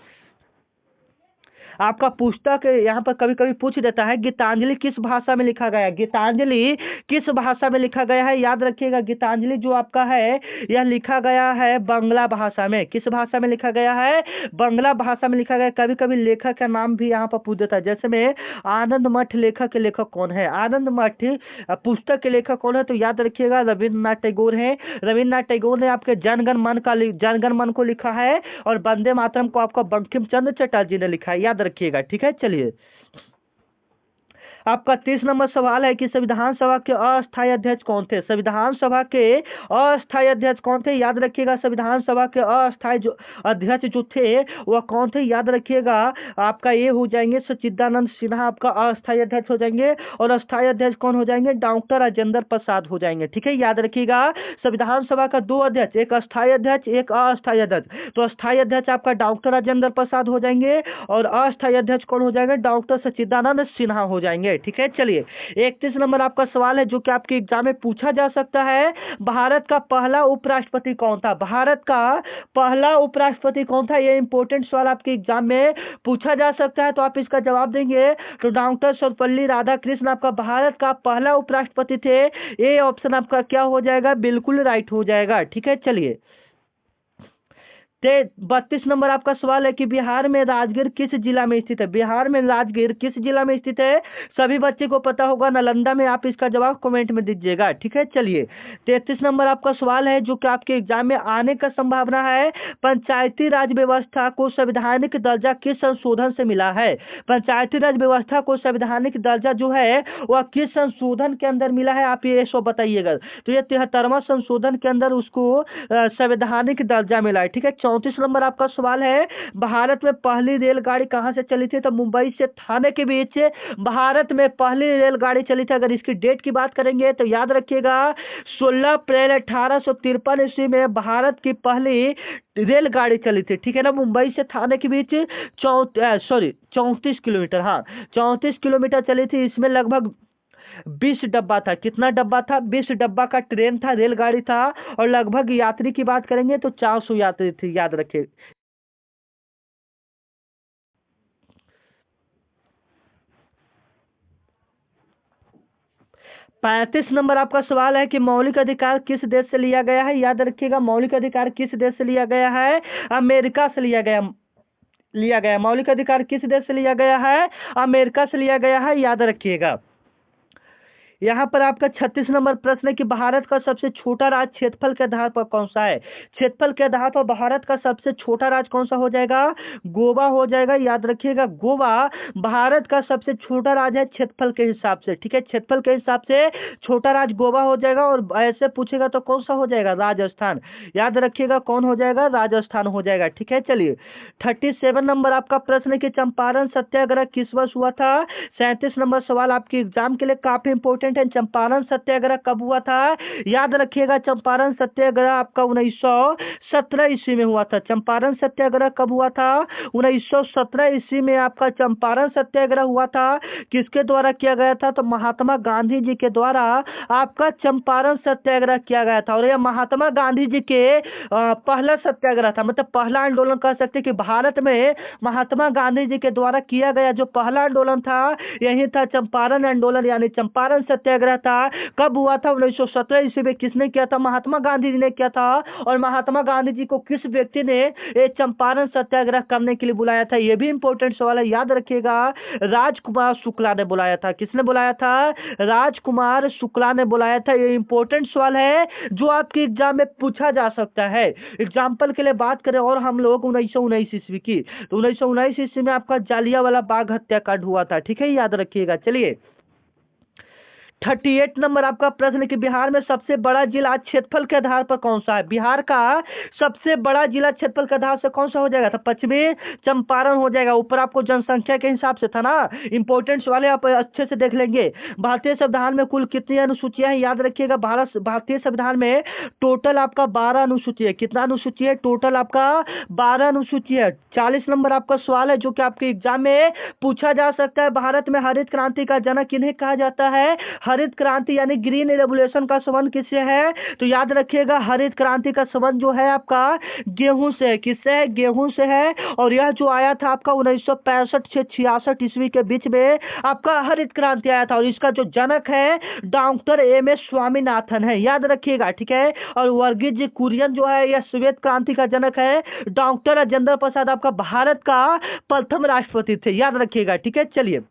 आपका पुस्तक यहाँ पर कभी कभी पूछ देता है गीतांजलि किस भाषा में लिखा गया है, गीतांजलि किस भाषा में लिखा गया है, याद रखिएगा। गीतांजलि जो आपका है यह लिखा गया है बांग्ला भाषा में। किस भाषा में लिखा गया है, बांग्ला भाषा में लिखा गया। कभी कभी लेखक का नाम भी यहाँ पर पूछ देता है, जैसे में आनंद मठ लेखक के लेखक कौन है, आनंद मठ पुस्तक के लेखक कौन है, तो याद रखिएगा रविन्द्रनाथ टैगोर है। रविन्द्रनाथ टैगोर ने आपके जनगण मन को लिखा है और वंदे मातरम को आपका बंकिम चंद्र चटर्जी ने लिखा है, याद रखिएगा। ठीक है, चलिए। आपका 30 नंबर सवाल है कि संविधान सभा के अस्थायी अध्यक्ष कौन थे, संविधान सभा के अस्थायी अध्यक्ष कौन थे, याद रखिएगा। संविधान सभा के अस्थायी जो अध्यक्ष जो थे वह कौन थे, याद रखिएगा। आपका ये हो जाएंगे सच्चिदानंद सिन्हा, आपका अस्थायी अध्यक्ष हो जाएंगे। और अस्थायी अध्यक्ष कौन हो जाएंगे, डॉक्टर राजेंद्र प्रसाद हो जाएंगे। ठीक है, याद रखिएगा। संविधान सभा का 2 अध्यक्ष, एक अस्थायी अध्यक्ष एक अस्थायी अध्यक्ष। तो अस्थायी अध्यक्ष आपका डॉक्टर राजेंद्र प्रसाद हो जाएंगे और अस्थायी अध्यक्ष कौन हो जाएंगे, डॉक्टर सच्चिदानंद सिन्हा हो जाएंगे। ठीक है, चलिए। 31 नंबर आपका सवाल है जो कि आपके एग्जाम में पूछा जा सकता है, भारत का पहला उपराष्ट्रपति कौन था, भारत का पहला उपराष्ट्रपति कौन था। ये इंपॉर्टेंट सवाल आपके एग्जाम में पूछा जा सकता है, तो आप इसका जवाब देंगे तो डॉक्टर सर्वपल्ली राधाकृष्णन आपका भारत का पहला उपराष्ट्रपति थे। ये ऑप्शन आपका क्या हो जाएगा, बिल्कुल राइट हो जाएगा। ठीक है, चलिए। 32 नंबर आपका सवाल है कि बिहार में राजगीर किस जिला में स्थित है, बिहार में राजगीर किस जिला में स्थित है। सभी बच्चे को पता होगा, नालंदा में। आप इसका जवाब कमेंट में दीजिएगा। ठीक है, चलिए। 33 नंबर आपका सवाल है जो कि आपके एग्जाम में आने का संभावना है, पंचायती राज व्यवस्था को संवैधानिक दर्जा किस संशोधन से मिला है, पंचायती राज व्यवस्था को संवैधानिक दर्जा जो है वह किस संशोधन के अंदर मिला है, आप ये सो बताइएगा। तो ये 73वां संशोधन के अंदर उसको संवैधानिक दर्जा मिला है। ठीक है, 34 नंबर आपका सवाल है, भारत में पहली रेलगाड़ी कहां से चली थी, तो मुंबई से थाने के बीच भारत में पहली रेलगाड़ी चली थी। अगर इसकी डेट की बात करेंगे तो याद रखिएगा 16 अप्रैल 1853 ईस्वी में भारत की पहली रेलगाड़ी चली थी। ठीक है ना, मुंबई से थाने के बीच 34 किलोमीटर, हाँ 34 किलोमीटर चली थी। इसमें लगभग 20 डब्बा था। कितना डब्बा था, 20 डब्बा का ट्रेन था, रेलगाड़ी था। और लगभग यात्री की बात करेंगे तो 400 यात्री थे, याद रखिए। 35 नंबर आपका सवाल है कि मौलिक अधिकार किस देश से लिया गया है, याद रखिएगा। मौलिक अधिकार किस देश से लिया गया है, अमेरिका से लिया गया। मौलिक अधिकार किस देश से लिया गया है, अमेरिका से लिया गया है, याद रखिएगा। यहाँ पर आपका 36 नंबर प्रश्न है कि भारत का सबसे छोटा राज्य क्षेत्रफल के आधार पर कौन सा है। क्षेत्रफल के आधार पर भारत का सबसे छोटा राज्य कौन सा हो जाएगा, गोवा हो जाएगा। याद रखिएगा, गोवा भारत का सबसे छोटा राज्य है क्षेत्रफल के हिसाब से, ठीक है। क्षेत्रफल के हिसाब से छोटा राज्य गोवा हो जाएगा। और ऐसे पूछेगा तो कौन सा हो जाएगा, राजस्थान। याद रखिएगा कौन हो जाएगा, राजस्थान हो जाएगा, ठीक है। चलिए 37 नंबर आपका प्रश्न है कि चंपारण सत्याग्रह किस वर्ष हुआ था। 37 नंबर सवाल आपके एग्जाम के लिए काफी इंपोर्टेंट है। चंपारण सत्याग्रह कब हुआ था, याद रखिएगा। चंपारण सत्याग्रह आपका 1917 ईस्वी में हुआ था। चंपारण सत्याग्रह कब हुआ था, 1917 ईस्वी में आपका चंपारण सत्याग्रह हुआ था। किसके द्वारा किया गया था, तो महात्मा गांधी जी के द्वारा आपका चंपारण सत्याग्रह किया गया था। और यह महात्मा गांधी जी के पहला सत्याग्रह था, मतलब पहला आंदोलन कह सकते कि भारत में महात्मा गांधी जी के द्वारा किया गया जो पहला आंदोलन था यही था चंपारण आंदोलन, यानी चंपारण सत्याग्रह था। कब हुआ था, 1917 ईस्वी में। किसने किया था, महात्मा गांधी जी ने किया था। और महात्मा गांधी जी को किस व्यक्ति ने ये चंपारण सत्याग्रह करने के लिए बुलाया था, यह भी इंपॉर्टेंट सवाल है। याद रखिएगा, राजकुमार शुक्ला ने बुलाया था। किसने बुलाया था, राजकुमार शुक्ला ने बुलाया था। ये इंपॉर्टेंट सवाल है जो आपके एग्जाम में पूछा जा सकता है। एग्जाम्पल के लिए बात करें और हम लोग 1919 ईस्वी की, तो 1919 ईस्वी में आपका जालियांवाला बाग हत्याकांड हुआ था, ठीक है। याद रखिएगा। चलिए 38 नंबर आपका प्रश्न है कि बिहार में सबसे बड़ा जिला क्षेत्रफल के आधार पर कौन सा है। बिहार का सबसे बड़ा जिला क्षेत्रफल के आधार से कौन सा हो जाएगा, तो पश्चिमी चंपारण हो जाएगा। ऊपर आपको जनसंख्या के हिसाब से था ना, इंपॉर्टेंट सवाल है, आप अच्छे से देख लेंगे। भारतीय संविधान में कुल कितनी अनुसूचियां हैं, याद रखिएगा। भारतीय संविधान में टोटल आपका 12 अनुसूची है। कितना अनुसूची है, टोटल आपका 12 अनुसूची है। 40 नंबर आपका सवाल है जो कि आपके एग्जाम में पूछा जा सकता है। भारत में हरित क्रांति का जनक किन्हें कहा जाता है। हरित क्रांति यानी ग्रीन रेवोल्यूशन का संबंध किससे है, तो याद रखिएगा हरित क्रांति का संबंध जो है आपका गेहूं से है। किससे है, गेहूं से है। और यह जो आया था आपका 1965 से 66 ईस्वी के बीच में आपका हरित क्रांति आया था। और इसका जो जनक है डॉक्टर एम.एस. स्वामीनाथन है। याद रखिएगा, ठीक है। और वर्गीज कुरियन जो है यह श्वेत क्रांति का जनक है। डॉक्टर राजेंद्र प्रसाद आपका भारत का प्रथम राष्ट्रपति थे। याद रखिएगा, ठीक है। चलिए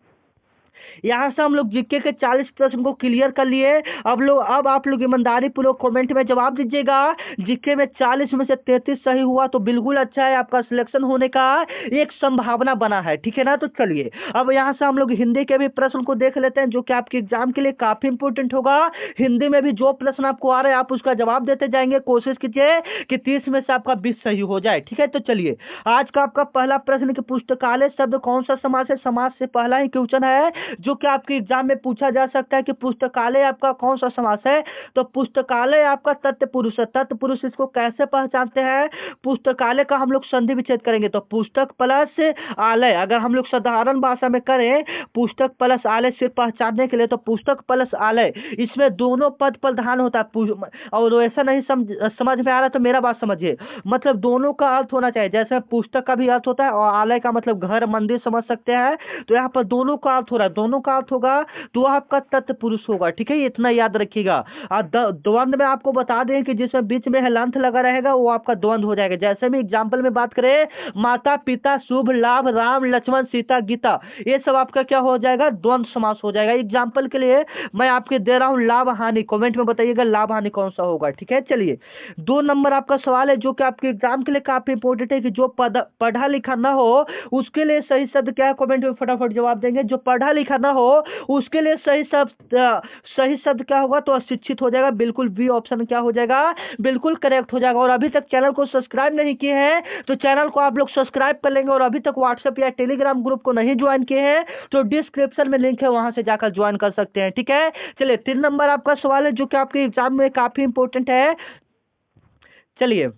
यहाँ से हम लोग जीके के 40 प्रश्न को क्लियर कर लिए। अब आप लोग ईमानदारी पूर्वक कमेंट में जवाब दीजिएगा। जीके में 40 में से 33 सही हुआ तो बिल्कुल अच्छा है, आपका सिलेक्शन होने का एक संभावना बना है, ठीक है ना। तो चलिए अब यहाँ से हम लोग हिंदी के भी प्रश्न को देख लेते हैं जो कि आपके एग्जाम के लिए काफी इंपोर्टेंट होगा। हिंदी में भी जो प्रश्न आपको आ रहे हैं आप उसका जवाब देते जाएंगे। कोशिश कीजिए कि 30 में से आपका 20 सही हो जाए, ठीक है। तो चलिए आज का आपका पहला प्रश्न कि पुस्तकालय शब्द कौन सा समास है। समास से पहला ही क्वेश्चन है जो कि आपके एग्जाम में पूछा जा सकता है कि पुस्तकालय आपका कौन सा समास है। तो पुस्तकालय आपका तत्पुरुष है। तत्पुरुष इसको कैसे पहचानते हैं, पुस्तकालय का हम लोग संधि विच्छेद करेंगे तो पुस्तक प्लस आलय। अगर हम लोग साधारण भाषा में करें पुस्तक प्लस आलय सिर्फ पहचानने के लिए तो पुस्तक प्लस आलय, इसमें दोनों पद प्रधान होता है। और ऐसा नहीं समझ में आ रहा तो मेरा बात समझिए, मतलब दोनों का अर्थ होना चाहिए। जैसे पुस्तक का भी अर्थ होता है और आलय का मतलब घर मंदिर समझ सकते हैं। तो यहाँ पर दोनों का अर्थ हो रहा है, दोनों का अर्थ होगा तो आपका तत्पुरुष होगा, ठीक है। इतना याद रखिएगा। द्वंद्व में आपको बता दें कि जिसमें बीच में हलंत लगा रहेगा वो आपका द्वंद्व हो जाएगा। जैसे भी एग्जाम्पल में बात करें माता पिता शुभ लाभ राम लक्ष्मण सीता गीता, ये सब आपका क्या हो जाएगा, द्वंद्व समास हो जाएगा। एग्जाम्पल के लिए मैं आपके दे रहा हूं लाभ हानि, कमेंट में बताइएगा लाभ हानि कौन सा होगा, ठीक है। चलिए 2 नंबर आपका सवाल है जो कि आपके एग्जाम के लिए काफी इंपोर्टेंट है कि जो पढ़ा लिखा ना हो उसके लिए सही शब्द क्या है, कमेंट में फटाफट जवाब देंगे। जो पढ़ा लिखा ना हो उसके लिए सही शब्द क्या होगा, तो अशिक्षित हो जाएगा। बिल्कुल बी ऑप्शन क्या हो जाएगा, बिल्कुल करेक्ट हो जाएगा। और अभी तक चैनल को सब्सक्राइब नहीं किए हैं तो चैनल को आप लोग सब्सक्राइब कर लेंगे। और अभी तक व्हाट्सएप या टेलीग्राम ग्रुप को नहीं ज्वाइन किए हैं तो डिस्क्रिप्शन में लिंक है, वहां से जाकर ज्वाइन कर सकते हैं, ठीक है। चलिए 3 नंबर आपका सवाल है जो कि आपके एग्जाम में काफी इंपोर्टेंट है। चलिए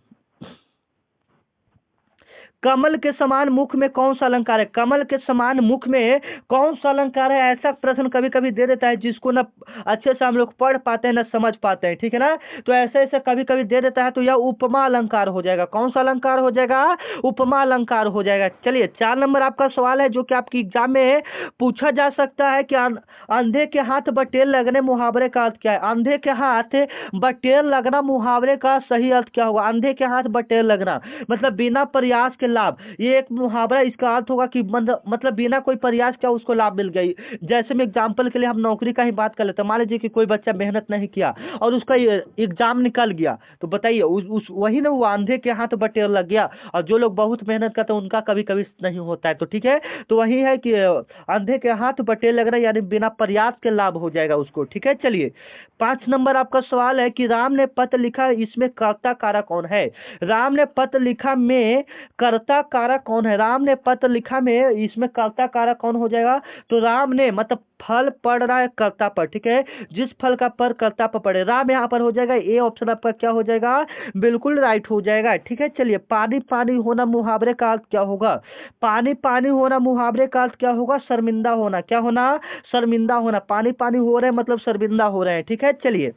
कमल के समान मुख में कौन सा अलंकार है। कमल के समान मुख में कौन सा अलंकार है, ऐसा प्रश्न कभी कभी दे देता है जिसको ना अच्छे से हम लोग पढ़ पाते हैं ना समझ पाते हैं, ठीक है ना। तो ऐसे ऐसे कभी कभी दे देता है तो यह उपमा अलंकार हो जाएगा। कौन सा अलंकार हो जाएगा, उपमा अलंकार हो जाएगा। चलिए 4 नंबर आपका सवाल है जो कि आपकी एग्जाम में पूछा जा सकता है कि अंधे के हाथ बटेर लगने मुहावरे का अर्थ क्या है। अंधे के हाथ बटेर लगना मुहावरे का सही अर्थ क्या होगा। अंधे के हाथ बटेर लगना मतलब बिना प्रयास के लाभ, ये एक मुहावरा, इसका अर्थ होगा कि मतलब बिना कोई प्रयास क्या उसको लाभ मिल गई। जैसे में एग्जाम्पल के लिए हम नौकरी का ही बात कर लेते हैं। मान लीजिए कि कोई बच्चा मेहनत नहीं किया और उसका एग्जाम निकल गया, तो बताइए उस वही ना, वो अंधे के हाथ बटेर लग गया। और जो लोग बहुत मेहनत करते हैं उनका कभी कभी नहीं होता है। तो ठीक है, तो वही है कि अंधे के हाथ बटेर लग रहा है, यानी बिना प्रयास के लाभ हो जाएगा उसको। ठीक है, चलिए 5 नंबर आपका सवाल है कि राम ने पत्र लिखा, इसमें कर्ता कारक कौन है? राम ने पत्र लिखा में कर्ता कारक कौन है? राम ने पत्र लिखा में इसमें कर्ता कारक कौन हो जाएगा? तो राम ने मतलब फल पड़ रहा है कर्ता पर। ठीक है, जिस फल का पर कर्ता पर पड़े, राम यहाँ पर हो जाएगा। ए ऑप्शन आपका क्या हो जाएगा? बिल्कुल राइट हो जाएगा। ठीक है, चलिए पानी पानी होना मुहावरे का अर्थ क्या होगा? पानी पानी होना मुहावरे का अर्थ क्या होगा? शर्मिंदा होना। क्या होना? शर्मिंदा होना। पानी पानी हो रहे हैं मतलब शर्मिंदा हो रहे हैं। ठीक है, चलिए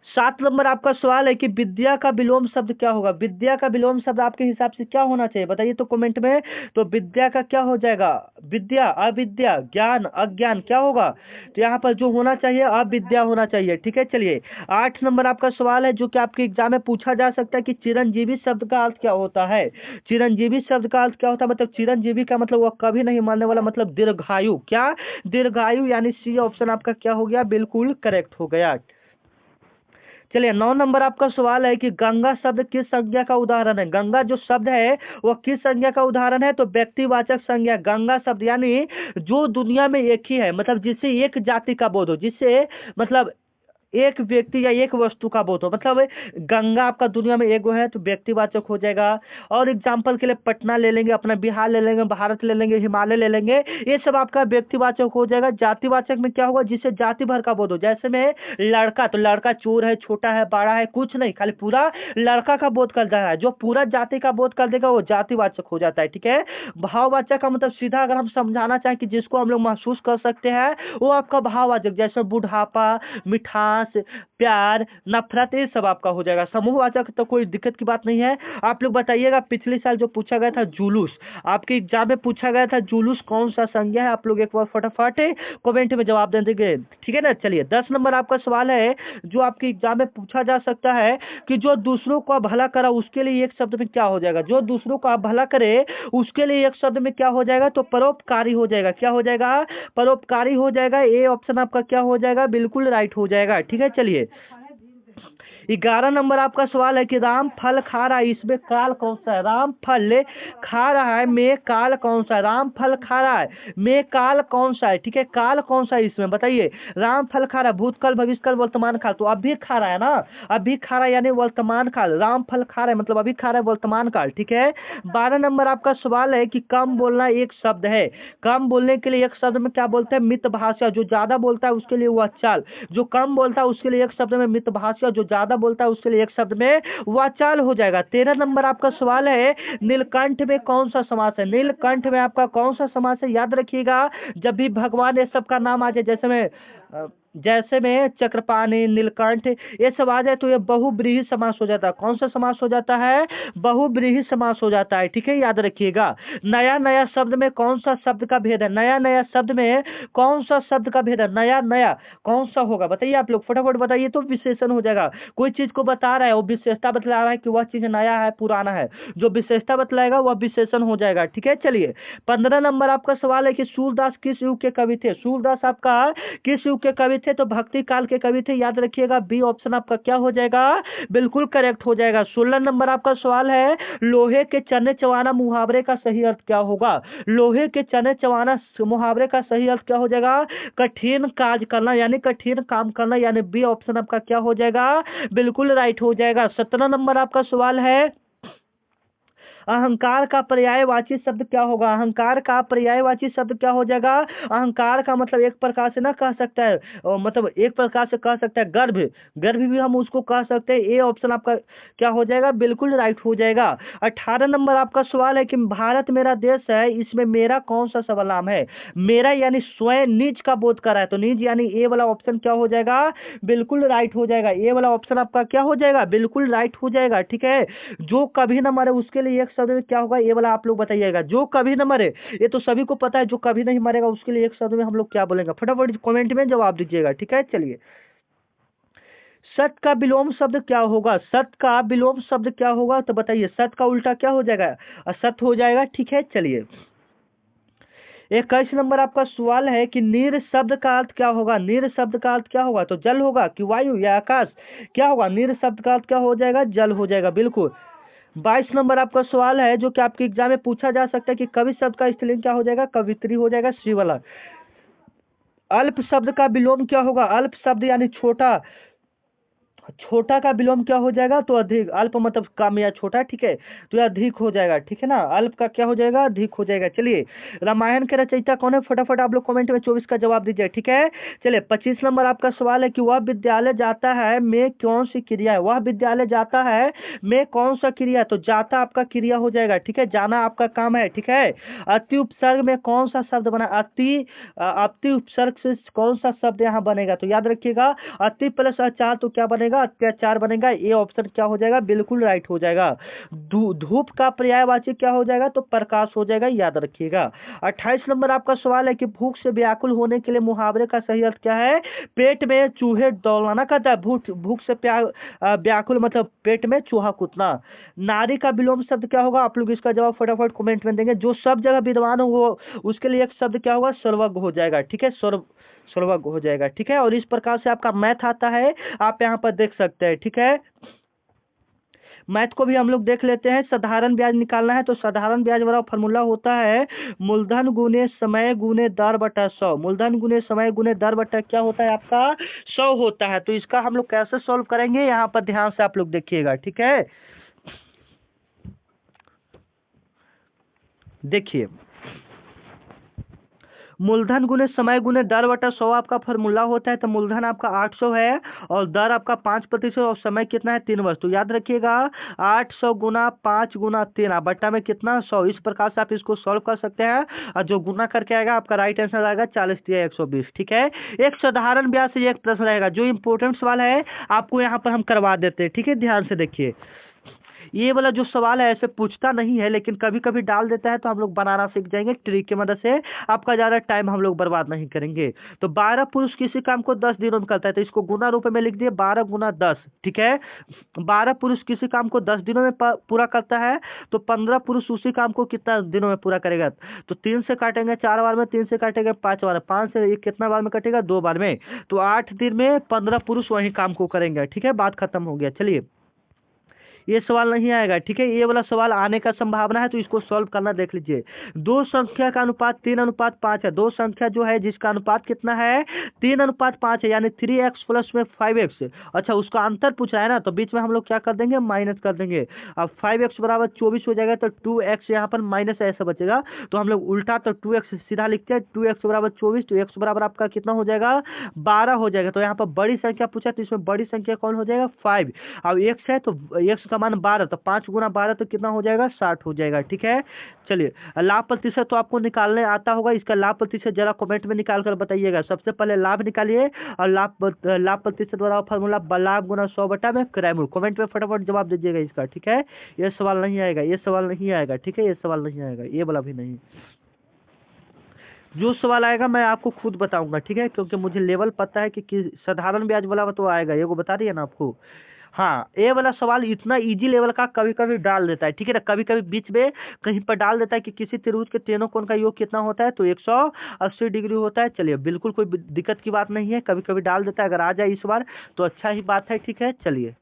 7 नंबर आपका सवाल है कि विद्या का विलोम शब्द क्या होगा? विद्या का विलोम शब्द आपके हिसाब से क्या होना चाहिए, बताइए तो कमेंट में। तो विद्या का क्या हो जाएगा? विद्या, अविद्या, ज्ञान, अज्ञान, क्या होगा? तो यहाँ पर जो होना चाहिए अविद्या होना चाहिए। ठीक है, चलिए 8 नंबर आपका सवाल है जो कि आपके एग्जाम में पूछा जा सकता है कि चिरंजीवी शब्द का अर्थ क्या होता है? चिरंजीवी शब्द का अर्थ क्या होता है? मतलब चिरंजीवी का मतलब वह कभी नहीं मरने वाला, मतलब दीर्घायु। क्या? दीर्घायु, यानी सी ऑप्शन आपका क्या हो गया? बिल्कुल करेक्ट हो गया। चलिए 9 नंबर आपका सवाल है कि गंगा शब्द किस संज्ञा का उदाहरण है? गंगा जो शब्द है वह किस संज्ञा का उदाहरण है? तो व्यक्तिवाचक संज्ञा। गंगा शब्द यानी जो दुनिया में एक ही है, मतलब जिससे एक जाति का बोध हो, जिससे मतलब एक व्यक्ति या एक वस्तु का बोध हो। मतलब गंगा आपका दुनिया में एक है तो व्यक्तिवाचक हो जाएगा। और एग्जाम्पल के लिए पटना ले लेंगे, अपना बिहार ले लेंगे, भारत ले लेंगे, हिमालय ले लेंगे, ये सब आपका व्यक्तिवाचक हो जाएगा। जातिवाचक में क्या होगा? जिससे जाति भर का बोध हो। जैसे में लड़का, तो लड़का चोर है, छोटा है, बड़ा है, कुछ नहीं, खाली पूरा लड़का का बोध कर रहा है। जो पूरा जाति का बोध कर देगा वो जातिवाचक हो जाता है। ठीक है, भाववाचक का मतलब सीधा अगर हम समझाना चाहें कि जिसको हम लोग महसूस कर सकते हैं वो आपका भाववाचक। जैसे बुढ़ापा, मिठास, प्यार, नफरत, ये सब आपका हो जाएगा। समूहवाचक तो कोई दिक्कत की बात नहीं है। आप लोग बताइएगा पिछले साल जो पूछा गया था जुलूस, आपके एग्जाम में पूछा गया था जुलूस कौन सा संज्ञा है? आप लोग एक बार फटाफट कमेंट में जवाब दे देंगे। ठीक है ना, चलिए 10 नंबर आपका सवाल है जो आपके एग्जाम में पूछा जा सकता है कि जो दूसरों का भला करा उसके लिए एक शब्द में क्या हो जाएगा? जो दूसरों का भला करे उसके लिए एक शब्द में क्या हो जाएगा? तो परोपकारी हो जाएगा। क्या हो जाएगा? परोपकारी हो जाएगा। ए ऑप्शन आपका क्या हो जाएगा? बिल्कुल राइट हो जाएगा। ठीक है, चलिए 11 नंबर आपका सवाल है कि राम फल खा रहा है, इसमें काल कौन सा है? राम फल खा रहा है में काल कौन सा है? राम फल खा रहा है में काल कौन सा है? ठीक है, काल कौन सा है इसमें, बताइए। राम फल खा रहा है, भूतकाल, भविष्यकाल, वर्तमान काल, तो अभी खा रहा है ना, अभी खा रहा है यानी वर्तमान काल। राम फल खा रहा है मतलब अभी खा रहा है, वर्तमान काल। ठीक है, 12 नंबर आपका सवाल है कि कम बोलना एक शब्द है। कम बोलने के लिए एक शब्द में क्या बोलते हैं? मितभाषा। जो ज्यादा बोलता है उसके लिए वाचाल। जो कम बोलता है उसके लिए एक शब्द में मितभाषा, जो ज्यादा बोलता है उसके लिए एक शब्द में वाचाल हो जाएगा। 13 नंबर आपका सवाल है नीलकंठ में कौन सा समास है? नीलकंठ में आपका कौन सा समास है? याद रखिएगा, जब भी भगवान ये सब का नाम आ जाए, जैसे में चक्रपाणि, नीलकंठ, ये सब आ जाए तो ये बहुब्रीहि समास हो जाता है। कौन सा समास हो जाता है? बहुब्रीहि समास हो जाता है। ठीक है, याद रखिएगा। नया नया शब्द में कौन सा शब्द का भेद है? नया नया शब्द में कौन सा शब्द का भेद है? नया नया कौन सा होगा, बताइए आप लोग फटाफट बताइए, तो विशेषण हो जाएगा। कोई चीज को बता रहा है, वो विशेषता बतला रहा है कि वह चीज नया है, पुराना है, जो विशेषता बतलाएगा वह विशेषण हो जाएगा। ठीक है, चलिए 15 नंबर आपका सवाल है कि सूरदास किस युग के कवि थे? सूरदास आपका किस युग के कवि थे? तो भक्ति काल के कवि थे। याद रखिएगा, बी ऑप्शन आपका क्या हो जाएगा? बिल्कुल करेक्ट हो जाएगा। 16 नंबर आपका सवाल है लोहे के चने चबाना मुहावरे का सही अर्थ क्या होगा? लोहे के चने चबाना मुहावरे का सही अर्थ क्या हो जाएगा? कठिन कार्य करना, यानी कठिन काम करना, यानी बी ऑप्शन आपका क्या हो जाएगा? बिल्कुल राइट हो जाएगा। 17 नंबर आपका सवाल है अहंकार का पर्यायवाची शब्द क्या होगा? अहंकार का पर्यायवाची शब्द क्या हो जाएगा? अहंकार का मतलब एक प्रकार से ना कह सकता है, मतलब एक प्रकार से कह सकता है गर्भ। गर्भ भी हम उसको कह सकते हैं। ए ऑप्शन आपका क्या हो जाएगा? बिल्कुल राइट हो जाएगा। 18 नंबर आपका सवाल है कि भारत मेरा देश है, इसमें मेरा कौन सा सर्वनाम है? मेरा यानी स्वयं, निज का बोध कर रहा है, तो निज यानी ए वाला ऑप्शन क्या हो जाएगा? बिल्कुल राइट हो जाएगा। ए वाला ऑप्शन आपका क्या हो जाएगा? बिल्कुल राइट हो जाएगा। ठीक है, जो कभी न मरे उसके लिए एक शब्द में क्या होगा? ये वाला आप लोग बताइएगा। जो कभी न मरे, ये तो सभी को पता है, जो कभी नहीं मरेगा उसके लिए एक शब्द में हम लोग क्या बोलेंगे? फटाफट कमेंट में जवाब दीजिएगा। ठीक है, चलिए सत का विलोम शब्द क्या होगा? सत का विलोम शब्द क्या होगा? तो बताइए, सत का उल्टा क्या हो जाएगा? असत हो जाएगा। ठीक है, चलिए 21 नंबर आपका सवाल है कि नीर शब्द का अर्थ क्या होगा? नीर शब्द का अर्थ क्या होगा? तो जल होगा कि वायु या आकाश? क्या होगा? नीर शब्द का अर्थ क्या हो जाएगा? जल हो जाएगा, बिल्कुल। 22 नंबर आपका सवाल है जो कि आपके एग्जाम में पूछा जा सकता है कि कवि शब्द का स्त्रीलिंग क्या हो जाएगा? कवित्री हो जाएगा, सी वाला। अल्प शब्द का विलोम क्या होगा? अल्प शब्द यानी छोटा, छोटा का विलोम क्या हो जाएगा? तो अधिक। अल्प मतलब कम या छोटा, ठीक है, तो यह अधिक हो जाएगा। ठीक है ना, अल्प का क्या हो जाएगा? अधिक हो जाएगा। चलिए, रामायण के रचयिता कौन है? फटाफट आप लोग कमेंट में 24 का जवाब दीजिए। ठीक है, चलिए 25 नंबर आपका सवाल है कि वह विद्यालय जाता है में कौन सी क्रिया है? वह विद्यालय जाता है में कौन सा क्रिया? तो जाता आपका क्रिया हो जाएगा। ठीक है, जाना आपका काम है। ठीक है, अति उपसर्ग में कौन सा शब्द बना? अति उपसर्ग से कौन सा शब्द यहाँ बनेगा? तो याद रखिएगा, अति प्लस अचार तो क्या बनेगा? अत्याचार बनेगा। ये ऑप्शन क्या हो जाएगा? बिल्कुल राइट हो जाएगा। धूप का पर्यायवाची क्या हो जाएगा? तो प्रकाश हो जाएगा, याद रखिएगा। 28 नंबर आपका सवाल है कि भूख से व्याकुल होने के लिए मुहावरे का सही अर्थ क्या है? पेट में चूहे दौड़ाना कहता है। भूख से व्याकुल मतलब पेट में चूहा कूदना। नारी का विलोम शब्द क्या होगा? आप लोग इसका जवाब फटाफट कमेंट में देंगे। जो सब जगह विद्वान हो वो उसके लिए एक शब्द क्या होगा? सर्वज्ञ हो जाएगा। ठीक है, सर्वज्ञ हो जाएगा। ठीक है, और इस प्रकार से आपका मैथ आता है, आप यहाँ पर देख सकते हैं। ठीक है, मैथ को भी हम लोग देख लेते हैं। साधारण ब्याज निकालना है तो साधारण ब्याज वाला फॉर्मूला होता है मूलधन गुने समय गुने दर बटा 100। मूलधन गुने समय गुने दर बटा क्या होता है आपका? 100 होता है। तो इसका हम लोग कैसे सॉल्व करेंगे, यहाँ पर ध्यान से आप लोग देखिएगा। ठीक है, देखिए, मूलधन गुने समय गुने दर बटा 100 आपका फॉर्मूला होता है। तो मूलधन आपका 800 है और दर आपका 5% और समय कितना है? 3 वर्ष। तो याद रखिएगा 800 गुना 5 गुना 3 बट्टा में कितना? 100। इस प्रकार से आप इसको सॉल्व कर सकते हैं और जो गुना करके आएगा आपका राइट आंसर आएगा 40 या 120। ठीक है, एक साधारण ब्याज से एक प्रश्न रहेगा। जो इंपोर्टेंट सवाल है आपको यहाँ पर हम करवा देते हैं। ठीक है, ध्यान से देखिए, ये वाला जो सवाल है ऐसे पूछता नहीं है लेकिन कभी कभी डाल देता है, तो हम लोग बनाना सीख जाएंगे ट्रिक की मदद से। आपका ज्यादा टाइम हम लोग बर्बाद नहीं करेंगे। तो 12 पुरुष किसी काम को 10 दिनों में करता है, तो इसको गुना रूप में लिख दिए 12 गुना 10। ठीक है, 12 पुरुष किसी काम को 10 दिनों में पूरा करता है, तो 15 पुरुष उसी काम को कितना दिनों में पूरा करेगा? तो 3 से काटेंगे 4 बार में, 3 से काटेंगे 5 बार, 5 से एक कितना बार में कटेगा? 2 बार में। तो 8 दिन में 15 पुरुष वही काम को करेंगे। ठीक है, बात खत्म हो गया। चलिए, ये सवाल नहीं आएगा। ठीक है, ये वाला सवाल आने का संभावना है, तो इसको सॉल्व करना देख लीजिए। दो संख्या का अनुपात 3:5 है। दो संख्या जो है जिसका अनुपात कितना है? 3:5 है, यानी 3x प्लस में 5x। अच्छा, उसका अंतर पूछा है ना, तो बीच में हम लोग क्या कर देंगे? माइनस कर देंगे। अब 5x बराबर 24 हो जाएगा, तो 2x यहाँ पर माइनस ऐसा बचेगा, तो हम लोग उल्टा तो 2x सीधा लिखते हैं। 2x बराबर 24, तो x बराबर आपका कितना हो जाएगा? 12 हो जाएगा। तो यहाँ पर बड़ी संख्या पूछा, तो इसमें बड़ी संख्या कौन हो जाएगा? 5। अब x है तो x का मान 12, तो 5 गुना 12 तो कितना हो जाएगा? 60 हो जाएगा। ठीक है, चलिए, लाभ प्रतिशत तो आपको निकालने आता होगा। इसका लाभ प्रतिशत जरा कमेंट में निकाल कर बताइएगा। सबसे पहले लाभ निकालिए और लाभ प्रतिशत वाला फॉर्मूला लाभ गुना 100 बटा में किराए मूल्य। कमेंट में फटाफट जवाब दीजिएगा इसका। ठीक है, ये सवाल नहीं आएगा, ये सवाल नहीं आएगा। ठीक है, ये सवाल नहीं आएगा, ये वाला भी नहीं। जो सवाल आएगा मैं आपको खुद बताऊंगा। ठीक है, क्योंकि मुझे लेवल पता है कि साधारण ब्याज वाला तो आएगा, ये को बता दिया ना आपको। हाँ, ये वाला सवाल इतना इजी लेवल का कभी कभी डाल देता है। ठीक है ना, कभी कभी बीच में कहीं पर डाल देता है कि किसी त्रिभुज के तीनों कोण का योग कितना होता है? तो 180 डिग्री होता है। चलिए, बिल्कुल कोई दिक्कत की बात नहीं है, कभी कभी डाल देता है। अगर आ जाए इस बार तो अच्छा ही बात है। ठीक है, चलिए,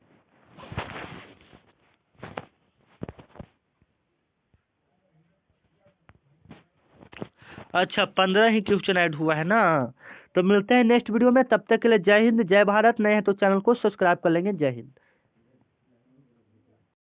अच्छा 15 ही क्वेश्चन ऐड हुआ है ना। तो मिलते हैं नेक्स्ट वीडियो में, तब तक के लिए जय हिंद जय भारत। नए हैं तो चैनल को सब्सक्राइब कर लेंगे। जय हिंद।